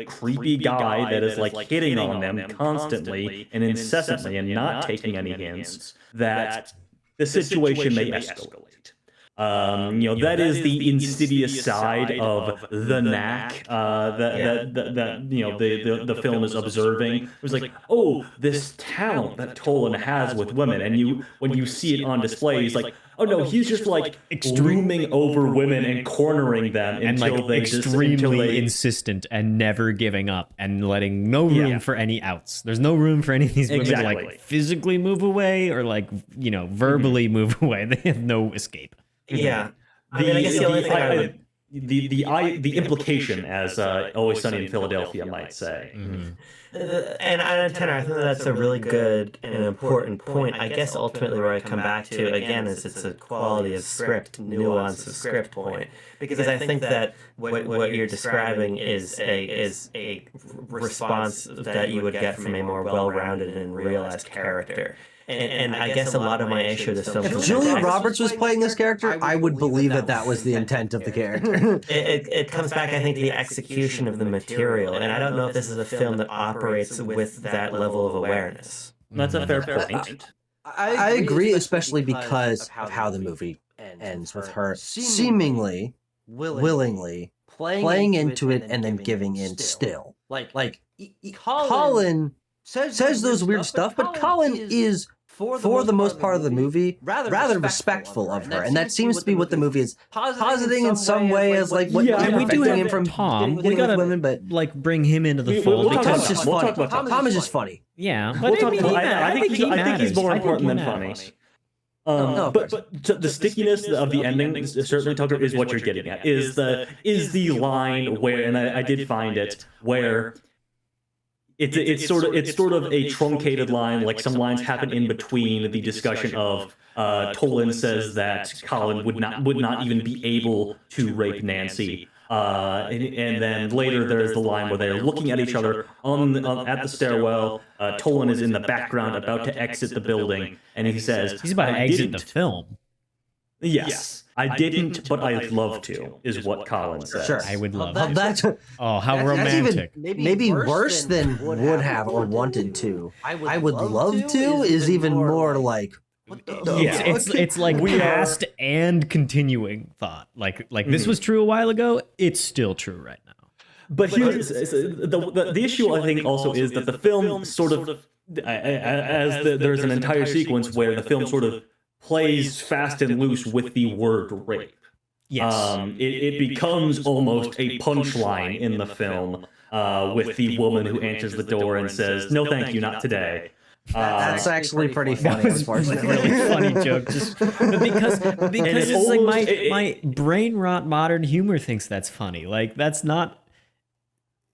creepy guy that is like hitting on them constantly and incessantly and not taking any hints, that the situation may escalate. That is the insidious side of the Knack that the film is observing. It was like, oh, this talent that Tolan has with women, and when you see it on display, he's like, oh no, he's just like looming over women and cornering them And until like extremely insistent and never giving up and letting no room for any outs. There's no room for any of these women to like physically move away or like, verbally move away. They have no escape. Yeah. I mean, I guess the only thing the implication, as Always Sunny in Philadelphia might say. And Tanner, I think that's a really good and important point. I guess ultimately where I come back to again is it's a quality of script, nuance of script point, because I think that what you're describing is a response that you would get from a more well-rounded and realized character. And I guess a lot of my issue with this film. If Julia Roberts was playing this character, I would believe that was the intent of the character. It comes back, I think, to the execution of the material, and I don't know if this is a film that operates with that level of awareness. That's a fair point. I agree, especially because of how the movie ends with her seemingly willingly playing into it and then giving in still. Like Colin says those weird stuff, but Colin is, for the most part of the movie, rather respectful of her, and that seems to be what the movie is positing in some way as like what we do have him from Tom. getting We gotta with women, but like bring him into the fold. we'll Tom's talk just about funny. Tom. Tom is just funny. Yeah, but We'll talk I mean, about, I think he's more important than funny. No, But the stickiness of the ending, certainly, Tucker, is what you're getting at. Is the line where, and I did find it, where it's sort of a truncated line. Like some lines happen in between the discussion of Tolan says that Colin would not even be able to rape Nancy. And then later there's the line where they're looking at each other at the stairwell. Tolan is in the background about to exit the building, and he says, he's about to exit the film. Yes, I didn't, but I'd love to, is what Colin says. Sure. I would love Well, that. that's How that's romantic. even maybe worse than would have or wanted to. I would love to is even more like What the It's like past and continuing thought. Like this was true a while ago. It's still true right now. But here's the issue. I think also is that the film sort of there's an entire sequence where the film sort of plays fast and loose with the word rape. Yes. It becomes almost a punchline in the film with the woman who answers the door and says, "No, thank you, not today." That's actually pretty funny. That was a really funny joke. But because it's like my brain rot modern humor thinks that's funny. Like that's not.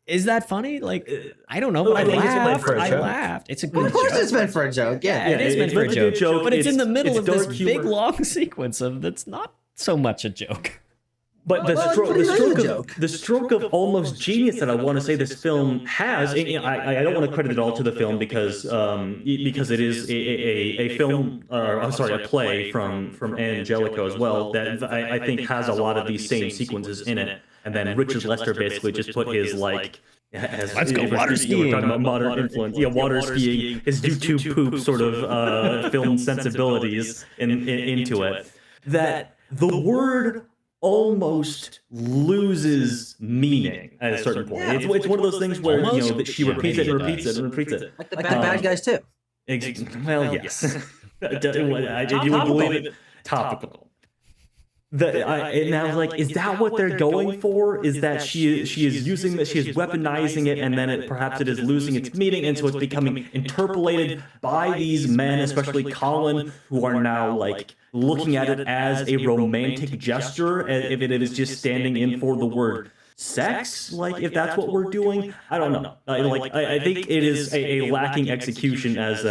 Is that funny? Like I don't know. But I laughed. It's a good joke. Of course, it's meant for a joke. Yeah, it is meant for a joke. But it's in the middle of this humor. big long sequence of that's not so much a joke. But the stroke of almost genius that I want to say this film has, and I don't want to credit it all to the film because it is a film, or I'm sorry, a play from Angelico as well that I think has a lot of these same sequences in it. And then Richard Lester basically just put his like, let's go water skiing. We're talking about modern influence, water skiing, his YouTube poop sort of film sensibilities into it. That the word almost loses meaning at a certain point. It's one of those things where that she repeats it and repeats it and repeats it. Like the bad guys too. Well, yes. You would believe it. Topical. And I was like, is that what they're going for? Is that she is using that, she is weaponizing it, and then perhaps it is losing its meaning, and so it's becoming interpolated by these men, especially Colin, who are now like looking at it as a romantic gesture, as if it is just standing in for the word sex. Like if that's what we're doing, I don't know. I think it is a lacking execution, as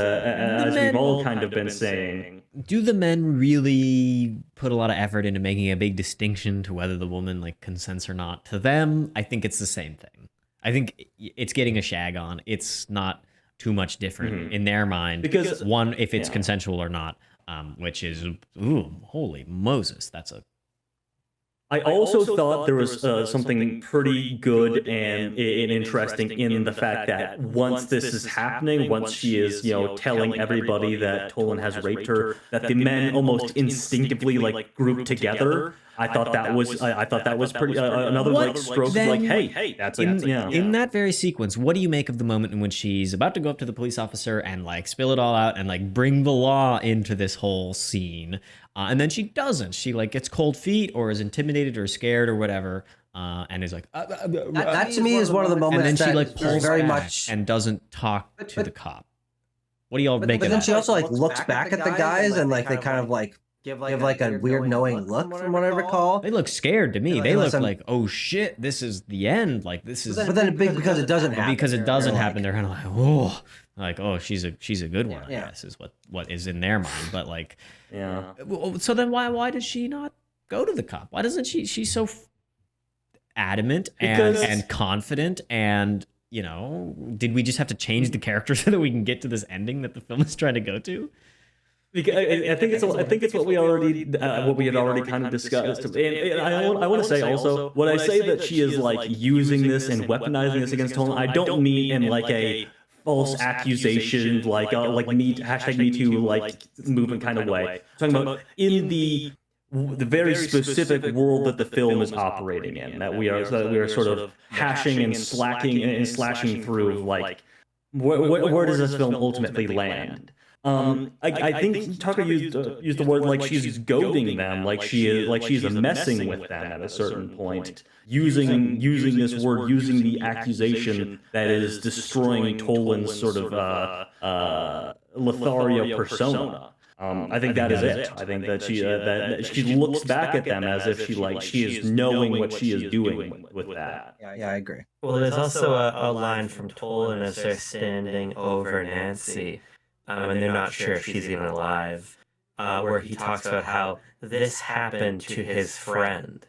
we've all kind of been saying. Do the men really put a lot of effort into making a big distinction to whether the woman like consents or not? To them, I think it's the same thing. I think it's getting a shag on. It's not too much different in their mind. Because one, if it's consensual or not, which is, holy Moses, that's a... I also thought there was something pretty good and interesting in the fact that once this is happening, once she is, telling everybody that Tolan has raped her, that the men almost instinctively like group together. I thought that was pretty another like stroke of like, hey, that's in that very sequence. What do you make of the moment in which she's about to go up to the police officer and like spill it all out and like bring the law into this whole scene? And then she doesn't. She like gets cold feet or is intimidated or scared or whatever, and is like that to me is one of the moments. And then she like pulls very back much and doesn't talk to the cop. What do y'all make of that? But then she also like looks back at the guys and like they kind of like give like a weird knowing look from what I recall. They look scared to me. They look like, oh shit, this is the end. Like this is. But then because it doesn't happen. Because it doesn't happen, they're kind of like, whoa, like oh, she's a good one. I guess is what is in their mind. But like, yeah. So then why does she not go to the cop? Why doesn't she? She's so adamant and confident and. Did we just have to change the character so that we can get to this ending that the film is trying to go to? Because I think it's what we had already kind of discussed. And I want to say also, when I say that she is like using this and weaponizing this against Tolan, I don't mean in like a false accusation, like me #MeToo like movement kind of way. I'm talking about in the very specific world that the film is operating in, that we are sort of hashing and slashing through, like where does this film ultimately land? I think Tucker used the word like she's goading them, like she's messing with them at a certain point, using this word, using the accusation that is destroying Tolan's sort of Lothario persona. I think that is it. I think that she looks back at them as if she is knowing what she is doing with that. Yeah, I agree. Well, there's also a line from Tolan as they're standing over Nancy, and they're not sure if she's even alive, where he talks about how this happened to his friend,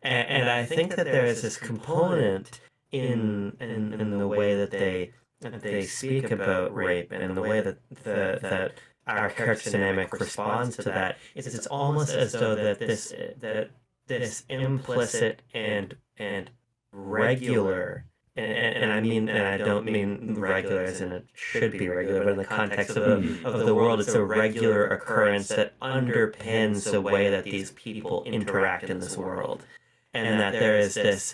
and I think that there is this component in the way that they speak about rape and in the way that that our character dynamic responds to that. It's almost as though that this implicit and regular and I mean, and I don't mean regular as in it should be regular, but in the context of the world, it's a regular occurrence that underpins the way that these people interact in this world, and that there is this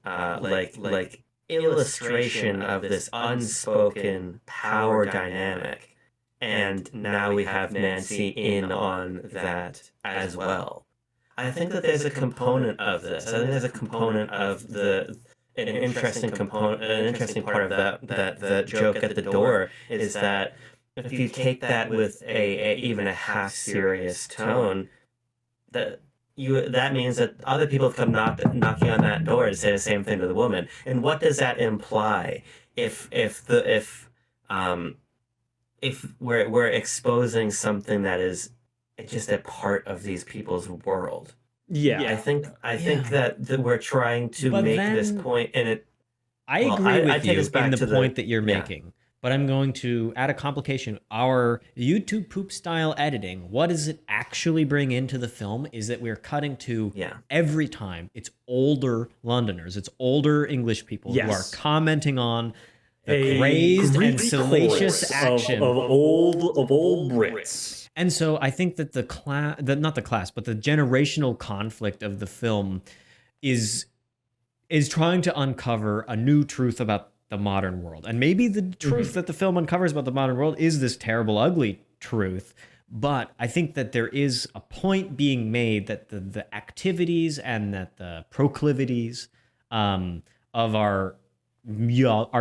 like illustration of this unspoken power dynamic, and now we have Nancy in on that as well. I think that there's a component of this. I think there's a component of an interesting component, an interesting part of that the joke at the door is that if you take that with a even a half serious tone, that means that other people have come knocking on that door to say the same thing to the woman. And what does that imply if we're exposing something that is just a part of these people's world? Yeah. I think that we're trying to But make then- this point, and it. I Well, agree I with take you us back in the to point that you're yeah. making, but I'm going to add a complication. Our YouTube poop style editing, what does it actually bring into the film is that we're cutting to Yeah. every time it's older Londoners, it's older English people who are Yes. commenting on the A crazed and Greek salacious chorus action. of old Brits. And so I think that not the class, but the generational conflict of the film is trying to uncover a new truth about the modern world. And maybe the truth that the film uncovers about the modern world is this terrible, ugly truth. But I think that there is a point being made that the activities and that the proclivities of our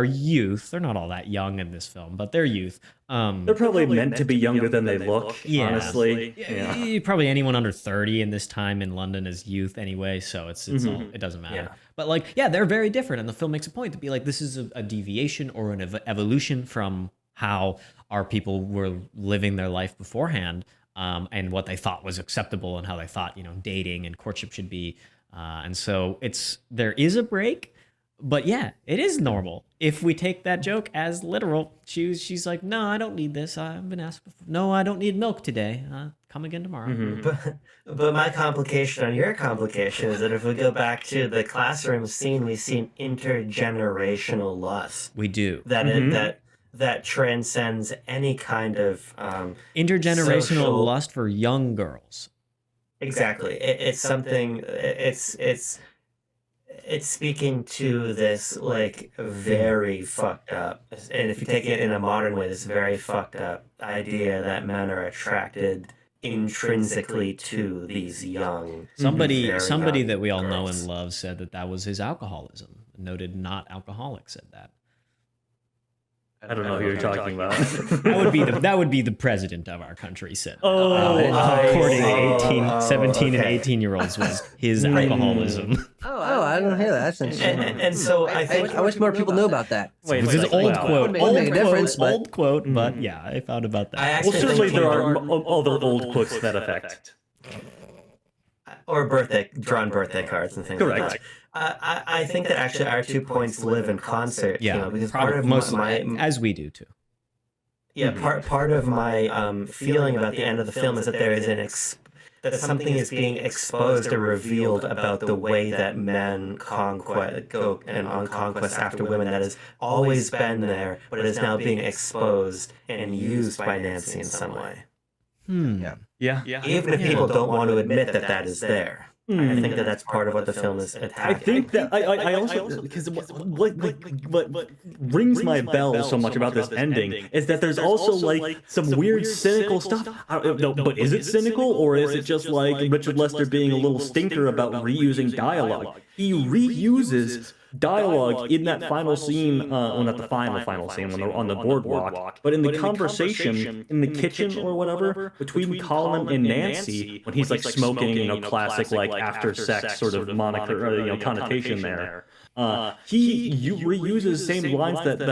youth, they're not all that young in this film, but they're youth. They're probably meant to be younger than they look, Yeah. honestly. Probably anyone under 30 in this time in London is youth anyway, so it's all, it doesn't matter. Yeah. But like, yeah, they're very different, and the film makes a point to be like, this is a deviation or an evolution from how our people were living their life beforehand, and what they thought was acceptable and how they thought, dating and courtship should be. And so there is a break. But yeah, it is normal. If we take that joke as literal, she's like, no, I don't need this. I've been asked before. No, I don't need milk today. Come again tomorrow. But my complication on your complication is that if we go back to the classroom scene, we see intergenerational lust. We do. That transcends any kind of Intergenerational social- lust for young girls. Exactly. It's something. It's speaking to this like very fucked up, and if you take it in a modern way, this very fucked up idea that men are attracted intrinsically to these young. Somebody very young that we all know girls. and love said that was his alcoholism. Noted not alcoholic said that. I don't know who you're talking about. That would be the president of our country said. According According 17 and 18-year-olds was his alcoholism. Oh, I don't hear that. That's interesting. And so I think I wish more people knew about that. Wait, This is like, old wow. quote, Wouldn't make a difference, but- old quote, but yeah, I found about that. I Well, actually certainly think there are other old quotes to that effect. or drawn birthday cards and things like Correct. that. I think that actually our 2 points live in concert. Yeah, because probably, part of most my as we do too. Yeah, part of my feeling about the end of the film is that there is that something is being exposed or revealed about the way that men go and on conquest after women that has always been there, but is now being exposed and used by Nancy in some way. Yeah. Even if people don't want to admit that that is there. I think that that's part of what the film is attacking. I think that I also because what rings my bell so much about this ending is that there's also like some weird cynical stuff. No, but is it cynical or is it just like Richard Lester being a little stinker about reusing dialogue? He reuses dialogue in that final scene, well, not the final scene when they're on the boardwalk, but in the conversation in the kitchen or whatever between Colin and Nancy when he's like smoking, classic like after sex sort of moniker, connotation there. He reuses the same lines that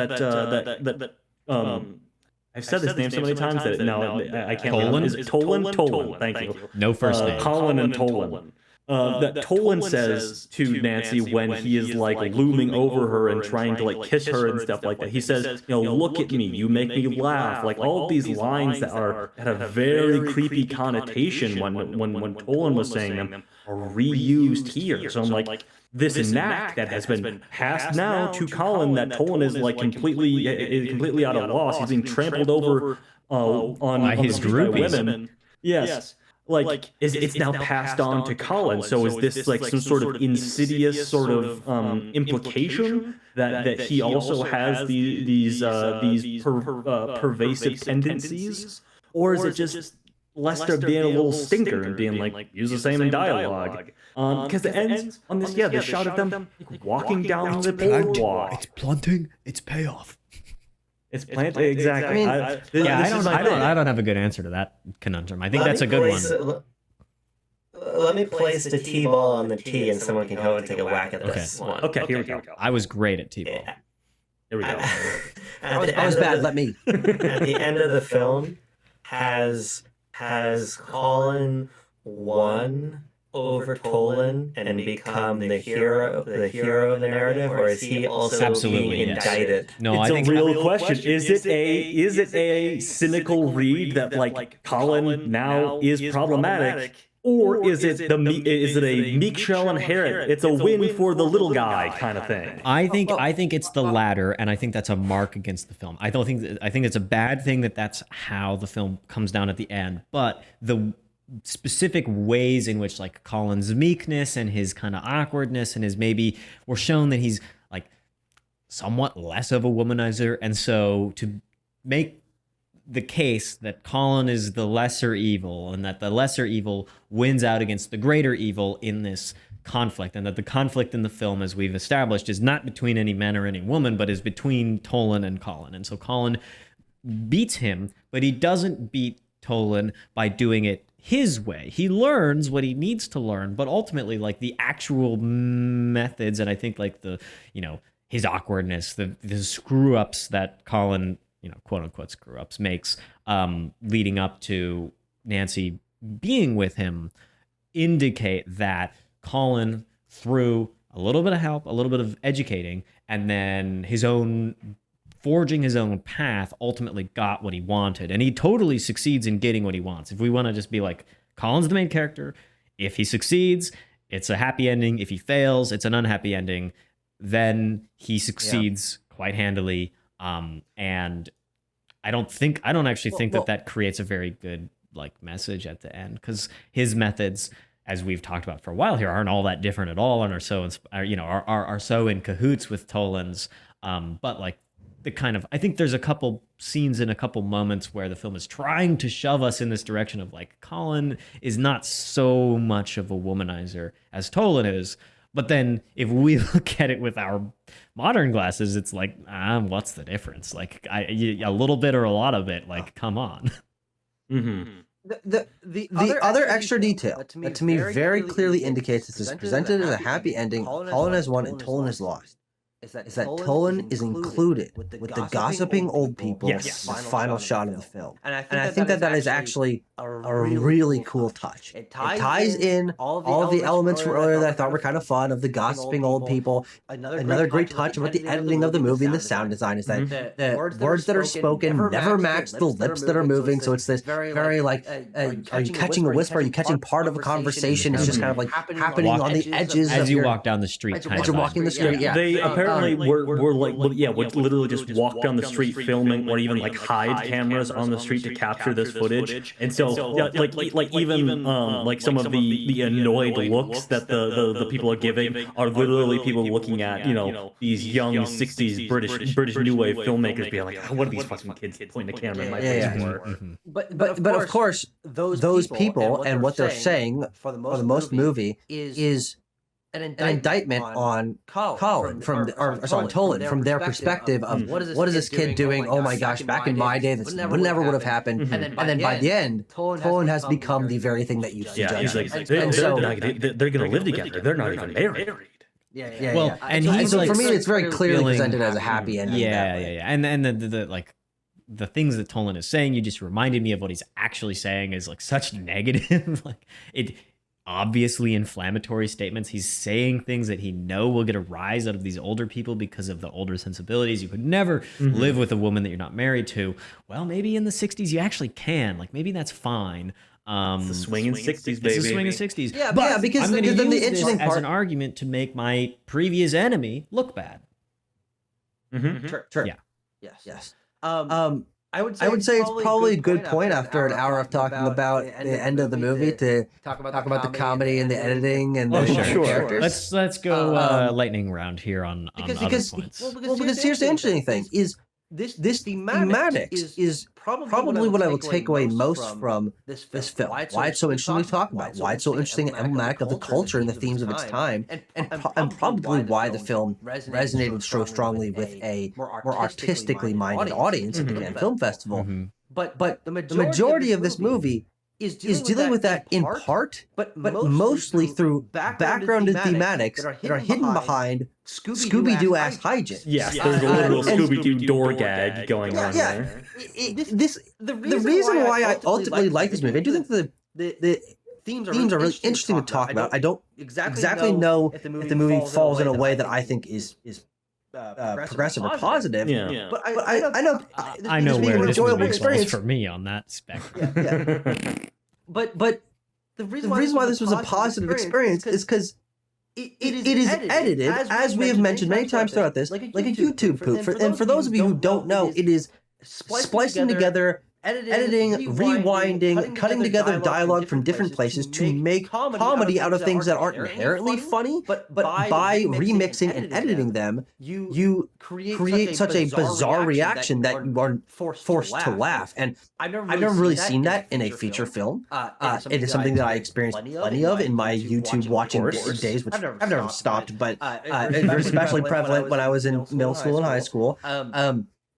I've said this name so many times that now I can't. Tolan? Is it Tolan? Tolan. Thank you. No first name. Colin and Tolan. That Tolan says to Nancy when he is like looming over her and trying to like kiss her and stuff like that. He says, look at me, you make me laugh. Like all of these lines that had a very creepy connotation when Tolan was saying them. reused here. So I'm like, this knack that has been passed now to Colin, that Tolan is like completely out of loss. He's being trampled over on his groupies. women. Yes. Like it's now passed on to Colin. So is this like some sort of insidious sort of implication that he also has these pervasive tendencies, or is it just Lester being a little stinker and being like, use the same dialogue? Because it ends on this, the shot of them like, walking down the boardwalk. It's blunting. It's payoff. It's planted, exactly. I mean, I don't have a good answer to that conundrum. I think that's a good one. Let me place the T-ball on the T, and someone can go and take a whack at this one. Okay, here we go. I was great at T-ball. Yeah. Here we go. I was bad. Let me. At the end of the film, has Colin won over Tolan and become the hero of the narrative, or is he also Absolutely, being yes. indicted? No, It's I think a real question. Is it a cynical read that like Colin now is problematic, or is it a meek shall inherit? It's a win for the little guy kind of thing. I think it's the latter, and I think that's a mark against the film. I think it's a bad thing that that's how the film comes down at the end. But the specific ways in which like Colin's meekness and his kind of awkwardness and his maybe were shown that he's like somewhat less of a womanizer, and so to make the case that Colin is the lesser evil and that the lesser evil wins out against the greater evil in this conflict, and that the conflict in the film, as we've established, is not between any man or any woman, but is between Tolan and Colin. And so Colin beats him, but he doesn't beat Tolan by doing it his way. He learns what he needs to learn, but ultimately like the actual methods, and I think like the, his awkwardness, the screw ups that Colin, quote unquote screw ups makes, leading up to Nancy being with him, indicate that Colin, through a little bit of help, a little bit of educating, and then forging his own path, ultimately got what he wanted. And he totally succeeds in getting what he wants. If we want to just be like, Colin's the main character, if he succeeds, it's a happy ending. If he fails, it's an unhappy ending. Then he succeeds quite handily. And I don't actually think that creates a very good like message at the end, because his methods, as we've talked about for a while here, aren't all that different at all, and are so in cahoots with Tolan's. But like the kind of, I think there's a couple scenes and a couple moments where the film is trying to shove us in this direction of like, Colin is not so much of a womanizer as Tolan is. But then if we look at it with our modern glasses, it's like, what's the difference? Like a little bit or a lot of it, like, come on. Mm-hmm. The other extra detail that to me very clearly indicates this is presented as a happy ending. Colin has won and Tolan has lost. Is that Tolan is included with the gossiping old people in the final shot of the film. And I think that is actually a really cool touch. It ties in all of the elements from earlier that I thought were kind of fun, of the gossiping old people. Another great touch about the editing of the movie and the sound design is that the words that are spoken never match the lips that are moving. So it's this very like, are you catching a whisper? Are you catching part of a conversation? It's just kind of like happening on the edges as you walk down the street. As you're walking the street, yeah. They apparently we're like, would literally just walk down the street filming, or even like hide cameras on the street to capture this footage. And so like even like some of the annoyed looks that the people are giving are literally people looking at these young 60s British new wave filmmakers being like, what are these fucking kids pointing the camera in my face for? But of course those people and what they're saying for the most movie is an indictment on Colin Tolan from their perspective of what is this kid doing? Oh my gosh, back in my day, this never would have happened. And then by the end, Tolan has become the very thing that you see. Yeah, he's like, they're going to live together. They're not even married. Yeah. Well, and he's so like, for me, it's very clearly presented as a happy ending. Yeah. And the like the things that Tolan is saying, you just reminded me of what he's actually saying is like such negative, like it. Obviously inflammatory statements. He's saying things that he will get a rise out of these older people because of the older sensibilities. You could never live with a woman that you're not married to. Well, maybe in the 60s you actually can. Like maybe that's fine. It's the swinging 60s, baby. It's a swinging 60s. Yeah, but yeah, because I'm going to then the use this interesting as part- an argument to make my previous enemy look bad. Sure. Yeah. Yes. I would say it's probably a good point after an hour of talking about the end of the movie to talk about the comedy and the editing and the characters. Let's go lightning round here on other points. Because here's the interesting thing: is this thematics is probably what I will take away most from this film. Why it's so interesting to talk about. Why it's so interesting and emblematic of the culture and the themes of its time, and probably why the film resonated so strongly with a more artistically minded audience at the Cannes Film Festival. But the majority of this movie is dealing with that in part, but mostly through background and thematics that are hidden behind Scooby-Doo ass hijinks. Yes, there's a literal Scooby-Doo door gag going on there. The reason why I ultimately like this movie, I do think the themes are really interesting to talk about. I don't exactly know if the movie falls in a way that I think is progressive or positive. Yeah. But I know I know where this enjoyable movie falls experience for me on that spectrum. But the reason why this was a positive experience is because it is edited, as we have mentioned many times throughout this, like a YouTube poop. And for those of you who don't know, it is splicing together, editing, rewinding, cutting together dialogue from different places to make comedy out of things that aren't inherently funny, but by remixing and editing them, you create such a bizarre reaction that you are forced to laugh. And I've never really seen that in a feature film. It is something that I experienced plenty of in my YouTube watching days, which I've never stopped, but it was especially prevalent when I was in middle school and high school.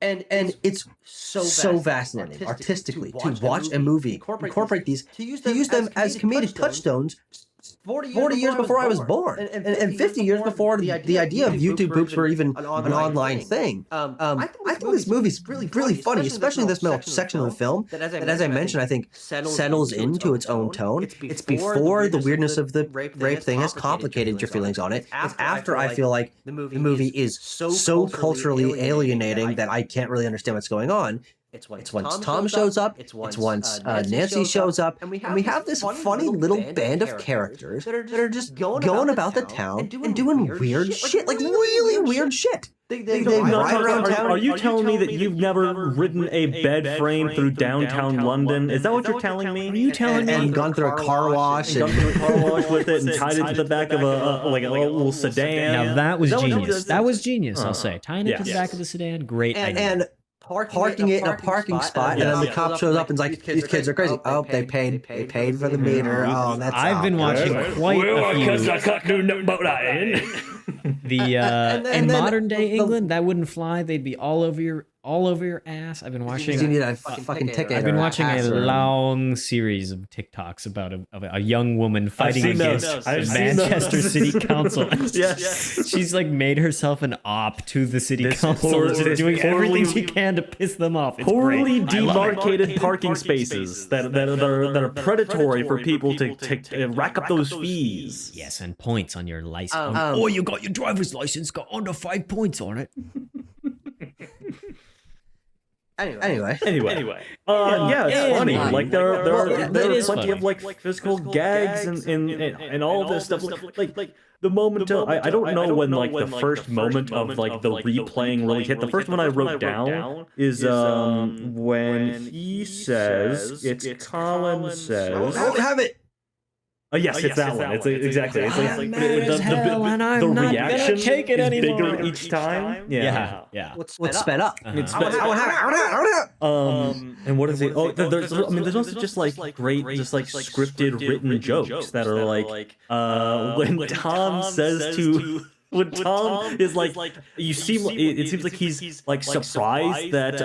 And it's so fascinating artistically to watch a movie incorporate these, to use them as comedic touchstones 40 years before I was born, and 50 years before the idea of YouTube poops were even an online thing. I think this movie's really funny, especially in this middle section of the film that, as I mentioned, I think settles into its own tone. It's before the weirdness of the rape thing has complicated your feelings on it. It's after I feel like the movie is so culturally alienating that I can't really understand what's going on. It's once Tom shows up, it's once Nancy shows up, and we have this funny little band of characters that are just going about the town and doing weird shit, like really weird shit. They ride around town. Are you telling me that you've never ridden a bed frame through downtown London? Is that what you're telling me? Are you telling me? And gone through a car wash and gone through a car wash with it and tied it to the back of a little sedan? Now that was genius. That was genius, I'll say. Tying it to the back of the sedan, great idea. And parking it in a parking spot, and then the cop shows up and's like, "These kids are crazy." Oh, they paid for the meter. Oh, that's. I've been watching quite a few. Because I can't do nothing about that. In modern day England, that wouldn't fly. They'd be all over your ass. I've been watching. You need a fucking ticket. I've been watching a long series of TikToks about a young woman fighting against the Manchester City Council. Yes. She's like made herself an op to the city council, just doing everything she can to piss them off. It's poorly great. demarcated parking spaces that are predatory for people to rack up those fees. Yes, and points on your license. Oh, you got your driver's license, got under 5 points on it. Anyway. Yeah, it's funny. Like there are plenty funny. of like physical gags and all this stuff. Like the moment I don't know when like the first moment of like the replaying really hit. The first one I wrote down is when he says Colin says. I don't have it. Yes, it's that one. It's exactly. It's like the reaction take it is anymore. bigger each time. Yeah. What's sped up? It's sped up. And what is it? Oh, there's also just like great, just like scripted written jokes that are like when Tom says to. When Tom is like, you seem. It seems like he's like surprised that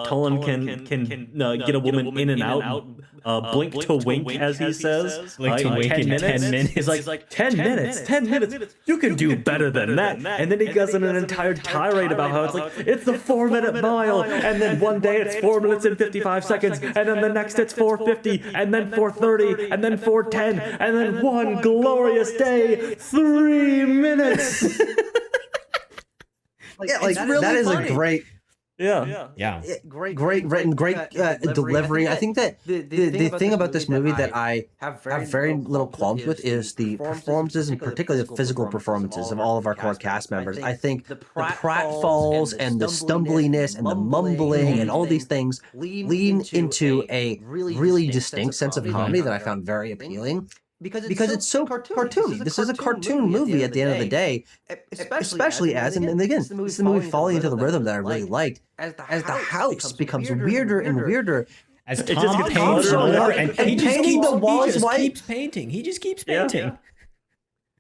Cullen can get a woman in and out. Blink to wink, as he says. Blink to wink in 10 minutes. It's like 10 minutes. 10 minutes. You can do better than that. And then he goes in an entire tirade about how it's the 4-minute mile, and then one day it's 4 minutes and 55 seconds, and then the next it's 4:50, and then 4:30, and then 4:10, and then one glorious day, 3 minutes. That is a great. Yeah. Yeah. Great written, great delivery. I think that the thing about this movie that I have very little qualms with is the performances, and particularly the physical performances of all of our core cast members. I think the pratfalls and the stumbliness and the mumbling and all these things lean into a really distinct sense of comedy that I found very appealing. Because it's so cartoony. This is a cartoon movie at the end of the day, especially as, and again, this is the movie falling into the rhythm that I really liked, as the house becomes weirder and weirder. As just Tom gets paints harder more, and and he just painting keeps, the walls he just white. keeps painting. He just keeps painting.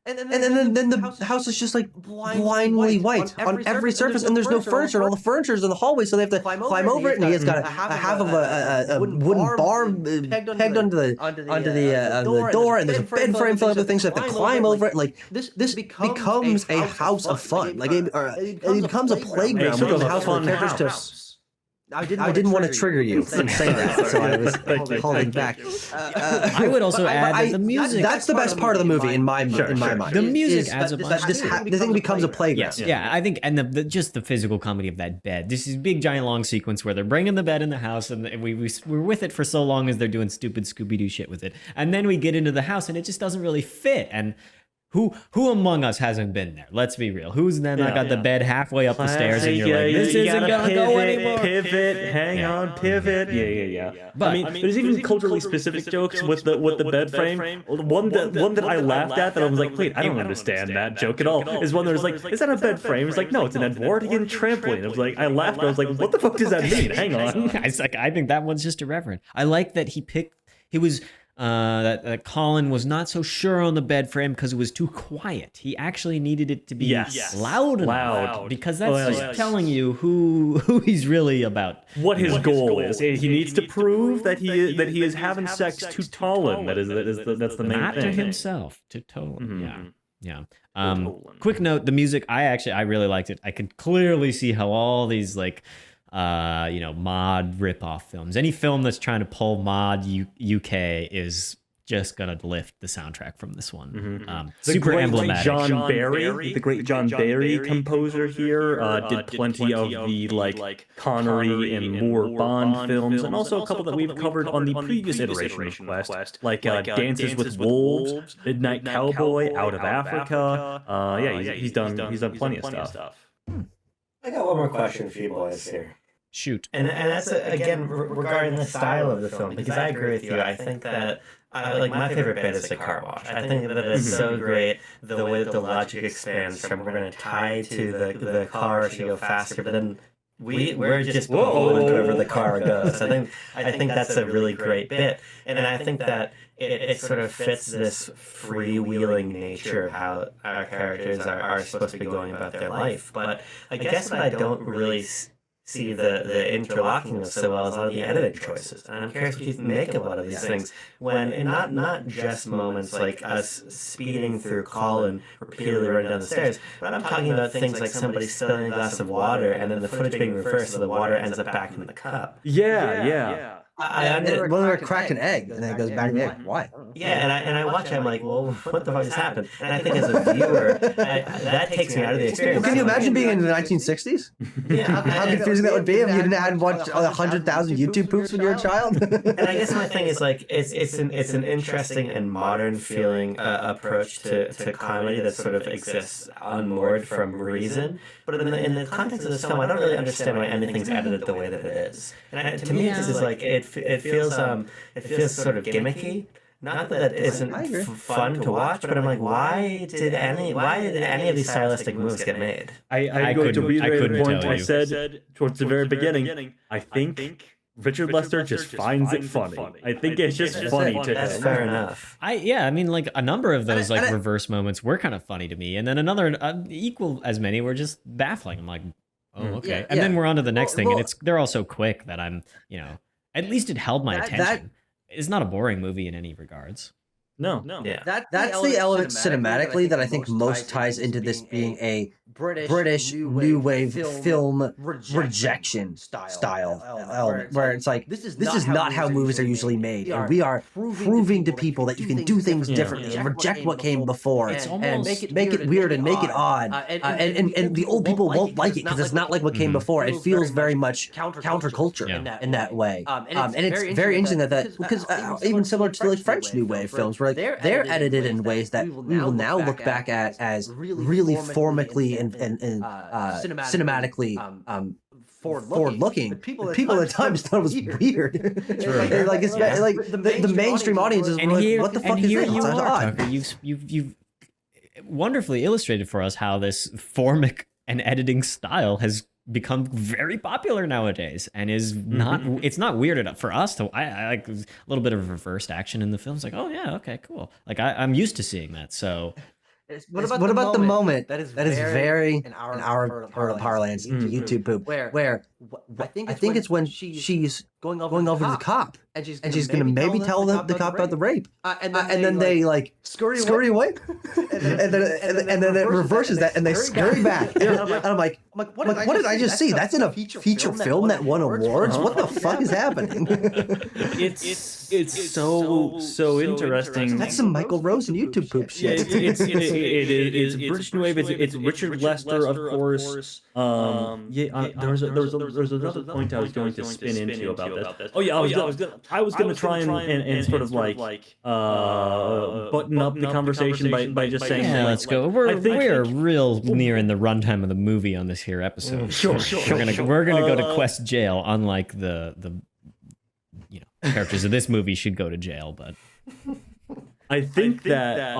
And then the house is just like blindly white on every surface, and there's no furniture, and all the furniture is in the hallway, so they have to climb over it, and he has got a half of a wooden bar pegged onto the door, and there's a bed frame filled with things, so they have to climb over it, and like this becomes a house of fun, like it becomes a playground within the house for the characters to. I didn't want to trigger you from saying that, so I was holding back. I would also add that the music. That's the best part of the movie in my mind. The music adds a bunch. The thing becomes a playground. Yeah, I think, and just the physical comedy of that bed. This is big, giant, long sequence where they're bringing the bed in the house, and we're with it for so long as they're doing stupid Scooby-Doo shit with it, and then we get into the house, and it just doesn't really fit. And who among us hasn't been there? Let's be real. Who's then got the bed halfway up the stairs, and you're like, this isn't gonna go anymore. Pivot, hang on, pivot. Yeah. But I mean, there's even culturally specific jokes with the bed frame. One that I laughed at that I was like, wait, I don't understand that joke at all. Is one that was like, is that a bed frame? It's like, no, it's an Edwardian trampoline. I was like, I laughed. I was like, what the fuck does that mean? Hang on. I think that one's just irreverent. I like that he was. That Colin was not so sure on the bed frame because it was too quiet. He actually needed it to be loud enough, because that's just telling you who he's really about. What his goal is. He needs to prove that he is having sex to Talon. That's the main not thing. to himself, to Tolan. Yeah. Quick note: the music. I really liked it. I could clearly see how all these like. Mod ripoff films. Any film that's trying to pull Mod UK is just gonna lift the soundtrack from this one. Super emblematic. The great John Barry composer here, did plenty of the like Connery and Moore Bond films, and also a couple that we've covered on the previous iteration of Quest, like Dances with Wolves, Midnight Cowboy, Out of Africa. He's done plenty of stuff. I got one more question for you boys here. Shoot. And that's, again, regarding the style of the film, because I agree with you. I think that, my favorite bit is the car wash. I think that it's so great, the way that the logic expands from we're going to tie to the car to go faster, but then we're just pulling wherever the car goes. I think that's a really great bit. And I think that it sort of fits this freewheeling nature of how our characters are supposed to be going about their life. But I guess what I don't really see the interlocking of so well as all the editing choices. And I'm curious what you make of a lot of these things when, and not just moments like us speeding through Colin repeatedly running down the stairs, but I'm talking about things like somebody spilling a glass of water and then the footage being reversed so the water ends up back in the cup. Yeah. When they cracked an egg, and then it goes back to the egg. Why? Yeah, and I watch it, I'm like, well, what the fuck just happened? And I think as a viewer, that takes me out of the experience. Well, can you imagine being in the 1960s? Yeah, How confusing that would be if you hadn't watched 100,000 YouTube poops when you were a child? And I guess my thing is like it's an interesting and modern feeling approach to comedy that sort of exists unmoored from reason. But in the context of this film, I don't really understand why anything's edited the way that it is. And to me, this is like it feels sort of gimmicky. Not that it isn't fun to watch, but I'm like, why did any of these stylistic moves get made? I'm going to reiterate the point I said towards the very beginning. I think Richard Lester just finds it funny. I think it's just funny to him. That's fair enough. I mean, like a number of those like reverse moments were kind of funny to me, and then another equal as many were just baffling. I'm like, oh, okay, and then we're on to the next thing, and they're all so quick that I'm, at least it held my attention. It's not a boring movie in any regards. No. Yeah. That's the element cinematically that I think most ties into this being a British new wave film rejection style, where it's like this is not how movies are usually made, and we are proving to people that you can do things differently and reject what came before, and make it weird and make it odd, and the old people won't like it because it's not like what came before. It feels very much counterculture in that way, and it's very interesting that because even similar to like French new wave films, where like they're edited in ways that we will now look back at as really formically and cinematically forward-looking. People at the time just thought it was weird. Like it's like the mainstream audience is like, what the fuck is this? You are, Tucker. You've wonderfully illustrated for us how this formic and editing style has become very popular nowadays, and is not it's not weird enough for us to I like a little bit of reversed action in the films. Like, oh yeah, okay, cool. Like I'm used to seeing that. So what about the moment that is very in our parlance, YouTube poop, where I think it's when she's going over to the cop, and she's gonna maybe tell the cop about the rape, and then they like scurry away, and then it reverses that, and they scurry back, and I'm like, what did I just see? That's in a feature film that won awards. What the fuck is happening? It's so interesting. That's some Michael Rosen YouTube poop shit. It's British New Wave. It's Richard Lester, of course. There's another point I was going to spin into about this. Oh yeah, I was gonna try and sort of like button up the conversation by just saying, yeah, let's go. We're real near in the runtime of the movie on this here episode. Sure. We're gonna go to Quest jail, unlike the characters of this movie should go to jail, but I think that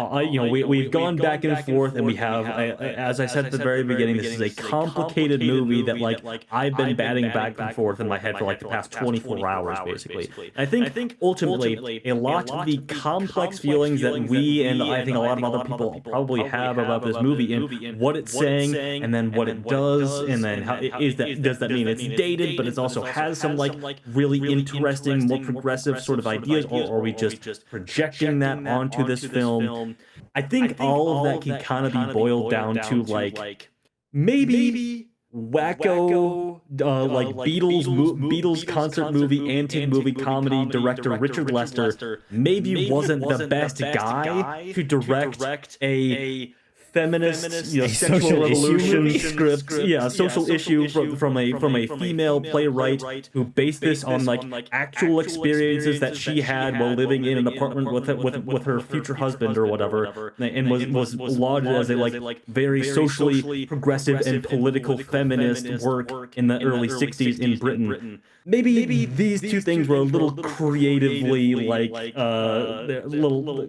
we've gone back and forth, and we have, as I said at the very beginning, this is a complicated movie that like I've been batting back and forth in my head for like the past 24 hours, basically. I think ultimately a lot of the complex feelings that we and I think a lot of other people probably have about this movie and what it's saying, and then what it does, and then how does that mean it's dated, but it also has some like really interesting, more progressive sort of ideas, or are we just projecting that onto this film? I think all of that can kind of be boiled down to like maybe wacko like Beatles concert movie, antique movie comedy director Richard Lester maybe wasn't the best guy to direct a feminist, sexual revolution script, social issue from a female playwright who based this on like actual experiences that she had while living in an apartment with her future husband or whatever, and was lauded as a like very socially progressive and political feminist work in the early 60s in Britain. Maybe these two things were a little creatively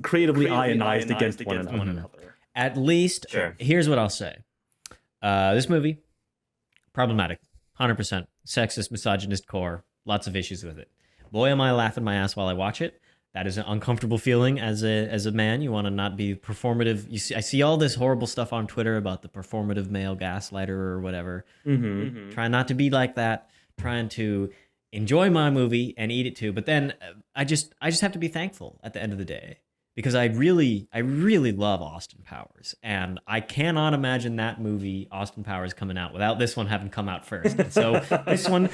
creatively ionized against one another. At least, Here's what I'll say. This movie, problematic. 100%. Sexist, misogynist core. Lots of issues with it. Boy, am I laughing my ass while I watch it. That is an uncomfortable feeling as a man. You want to not be performative. I see all this horrible stuff on Twitter about the performative male gaslighter or whatever. Trying not to be like that. Trying to enjoy my movie and eat it too. But then I just have to be thankful at the end of the day. Because I really love Austin Powers, and I cannot imagine that movie, Austin Powers, coming out without this one having come out first. And so this one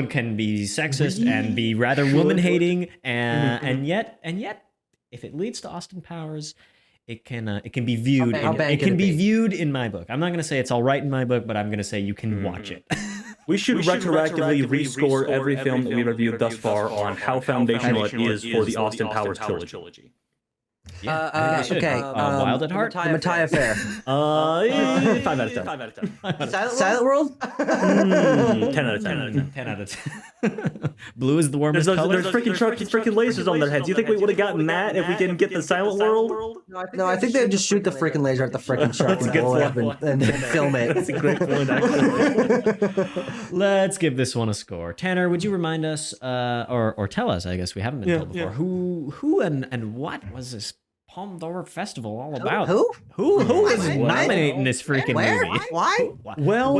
can be sexist and be rather woman-hating, and yet, if it leads to Austin Powers, it can be viewed. It can be viewed in my book. I'm not going to say it's all right in my book, but I'm going to say you can watch it. We should retroactively rescore every film that we reviewed thus far on how foundational it is for the Austin Powers trilogy. Yeah, okay. Wild at Heart? The Matai Affair. 5 out of 10. Silent World? 10 out of 10. 10 out of 10. Blue is the warmest color. There's freaking lasers on their heads. You think we would have gotten that if we didn't get the Silent World? No, I think they'd just shoot the freaking laser at the freaking shark and blow it up and film it. That's a great point, actually. Let's give this one a score. Tanner, would you remind us, or tell us, I guess we haven't been told before, who and what was this Palme d'Or Festival all about? Who is nominating this freaking movie? Why? Well.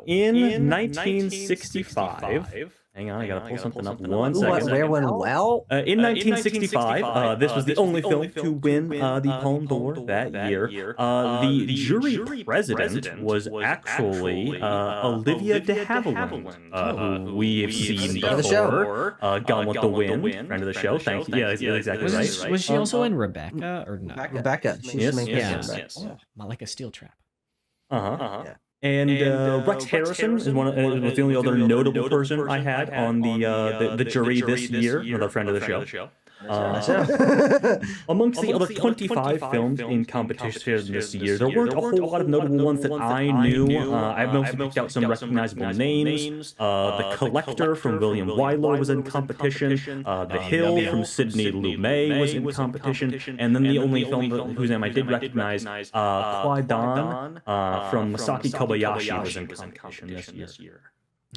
In 1965, Hang on, I gotta pull something up. Ooh, One where second. went well? In 1965, this was the only film to win the Palme d'Or that year. The jury president was actually Olivia de Havilland, who we have seen before. Gone with the Wind, friend of the show. Thank you. Yeah, exactly right. Was she also in Rebecca or not? Rebecca. She's making Yes. Oh, Malika Steel Trap. Yeah. And Rex Harrison was the only other notable person I had on the jury this year. Another friend of the show. Amongst the other 25 films in competition this year, there weren't a whole lot of notable ones that I knew. I've mostly picked out some recognizable names. The Collector from William Wyler was in competition. The Hill from Sidney Lumet was in competition. And then the only film whose name I did recognize, Kwai-Dan from Masaki Kobayashi was in competition this year.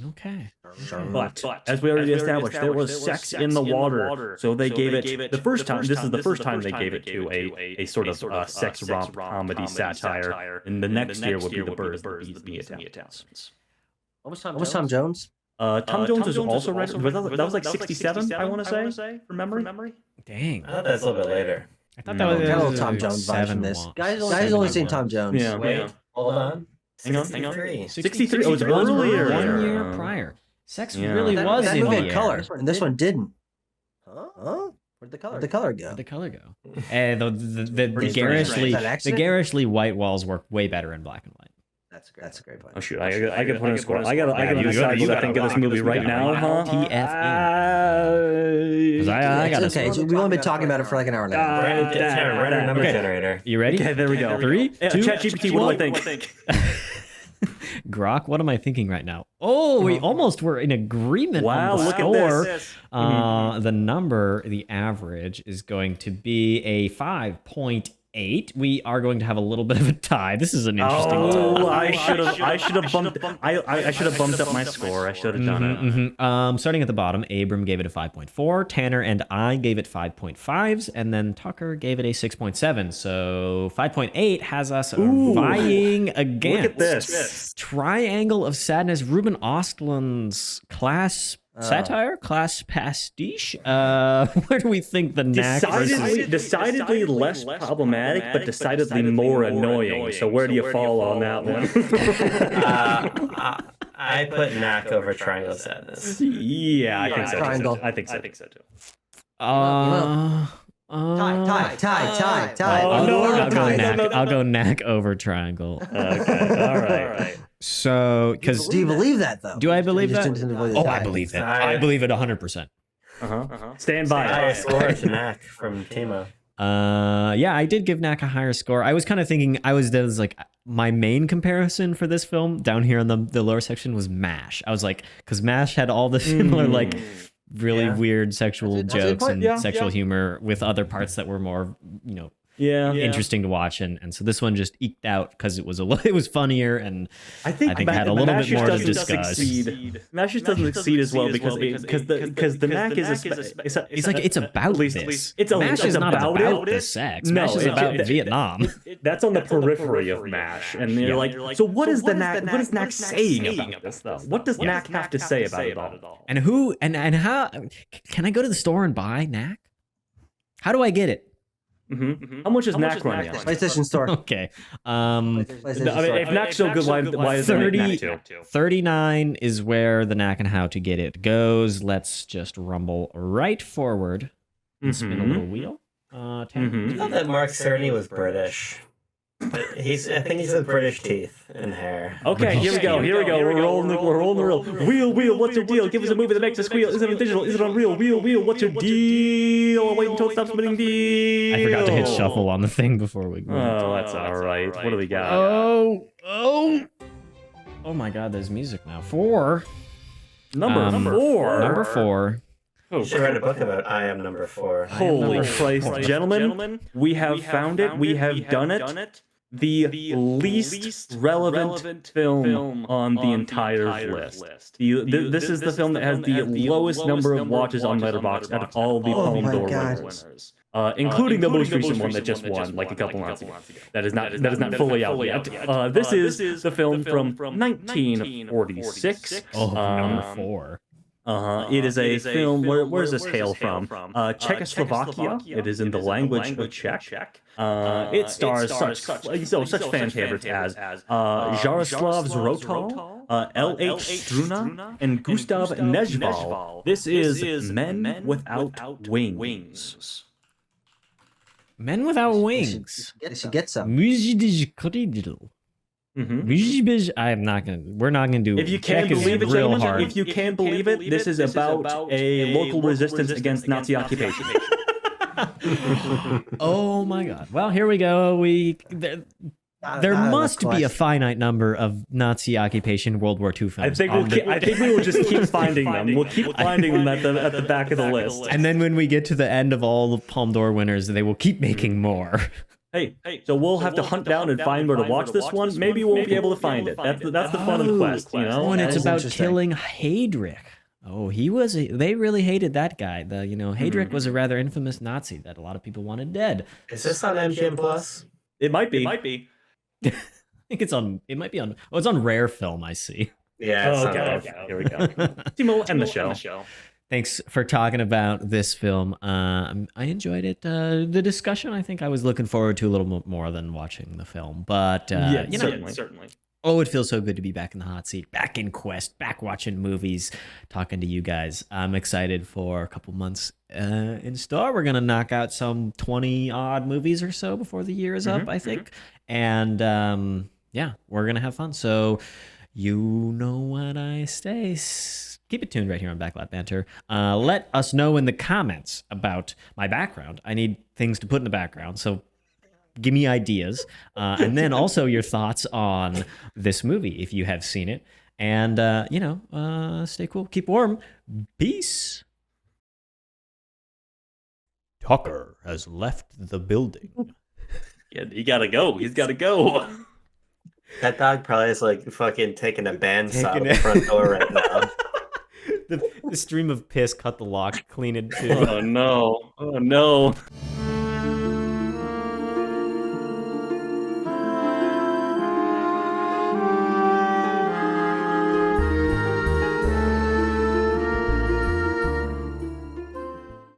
Okay. But as we already established, there was sex in the water, so they gave it the first time. This is the first time they gave it to a sort of sex romp comedy satire, and the next year would be The Birds, the Bees, the Italians. What was Tom Jones? Tom Jones was also read. That was like 67, I want to say, from memory. Dang. I thought that's a little bit later. I thought that was Got a little Tom Jones vibes from this. Guys only seen Tom Jones. Yeah. Wait, hold on. Hang on. 63. 63. Oh, it's earlier. 1 year prior. Sex really That was in movie the had color, and this one didn't. Huh? Where'd the color go? Where'd the color go? And the Pretty garishly strange. Is that the accident? garishly white walls work way better in black and white. That's a great point. Oh shoot! I gotta put in a score. I gotta you decide what I gotta think of this rock. movie right now, huh? TFN. I got Okay, a we've only been talking about it for like an hour now. Random number generator. You ready? Okay, there we go. 3, 2, ChatGPT, what do I think? Grok, what am I thinking right now? Oh, we almost were in agreement Wow, on the look score. at this. The number, the average, is going to be a 5.8. We are going to have a little bit of a tie. This is an interesting tie. I should have bumped up my score. I should have done it. Starting at the bottom, Abram gave it a 5.4. Tanner and I gave it 5.5s, and then Tucker gave it a 6.7. So 5.8 has us vying against Look at this. Triangle of Sadness, Ruben Östlund's class satire, class pastiche. Where do we think the Knack versus... Decidedly less problematic, but decidedly more annoying. So where do you fall on that one? I put Knack over Triangle of Sadness. Yeah, I think so. Triangle. I think so too. Tie. I'll go Knack over Triangle. Okay, all right. So, because Do you believe that though? do I believe You just that? didn't believe the Oh, tie. I believe that. Tie. I believe it 100%. Stand by. Higher score to Knack from Timo. Yeah, I did give Knack a higher score. I was kind of thinking that was like my main comparison for this film down here in the lower section was MASH. I was like, because MASH had all the similar like really weird sexual That's a good jokes point. and sexual humor with other parts that were more, interesting to watch, and so this one just eked out because it was funnier, and I think had a little bit more to doesn't discuss. Succeed. Mashes doesn't succeed as well because the Knack is It's like it's about this. MASH is not about the sex. No, MASH is about Vietnam. That's on the periphery of MASH, and you're like, so what is the Knack? What is Knack saying about this though? What does Knack have to say about it all? And who and how can I go to the store and buy Knack? How do I get it? How much is Knack running? PlayStation Store. Okay. PlayStation Store. If Knack's so good, why is it make Knack too? 39 is where the Knack and how to get it goes. Let's just rumble right forward and spin a little wheel. I thought that Mark Cerny was British. But I think he's with British teeth and hair. Okay, here we go. We're rolling the reel. Wheel, what's your deal? Give us a movie that makes us squeal. Is it digital? Is it on real? Wheel, what's your deal? Wait until it stops spinning deal. I forgot to hit shuffle on the thing before we go. Oh, that's all right. What do we got? Oh my God, there's music now. 4. Number 4. Number 4. You should write a book about I Am Number 4. Holy Christ, gentlemen. We have found it. We have done it. The least relevant film on the entire list. This is the film that has the lowest number of watches on Letterboxd out of all the Palme d'Or winners. Including the most recent one that just won like a couple months ago. That is not fully out yet. This is the film from 1946. Number 4. It is a film. Where does this hail from? Czechoslovakia. It is in the language of Czech. It stars such fan favorites as Jaroslav Zrotal, L.H. Struna, and Gustav Nezval. This is Men Without Wings. Men Without Wings. They should get some. I'm not gonna. We're not gonna do. If you Czech can is believe it, real gentlemen, hard. if you can believe it, this is about a local resistance against Nazi occupation. Oh my God! Well, here we go. There must be a finite number of Nazi occupation World War II films. I think we will just keep finding them. We'll keep finding them at the back of the list. And then when we get to the end of all the Palme d'Or winners, they will keep making more. Hey, so we'll have to hunt down and find where to watch this one. Maybe we'll be able to find it. That's the fun of the quest, you know? Oh, and it's That is about interesting. killing Heydrich. Oh, they really hated that guy. Heydrich was a rather infamous Nazi that a lot of people wanted dead. Is this on MGM Plus? It might be. I think it's might be on, it's on Rare Film, I see. Yeah. It's Okay. Here we go. Timo, end the show. Thanks for talking about this film. I enjoyed it. The discussion, I think I was looking forward to a little more than watching the film. But, Certainly. Oh, it feels so good to be back in the hot seat, back in Quest, back watching movies, talking to you guys. I'm excited for a couple months in store. We're going to knock out some 20-odd movies or so before the year is up, I think. And, we're going to have fun. So you know what I say. Keep it tuned right here on Backlot Banter. Let us know in the comments about my background. I need things to put in the background, so give me ideas. And then also your thoughts on this movie, if you have seen it. And, stay cool. Keep warm. Peace. Tucker has left the building. Yeah, he gotta go. He's gotta go. That dog probably is like fucking taking a bandsaw Taking to the front door right now. The stream of piss cut the lock, clean it too. Oh no.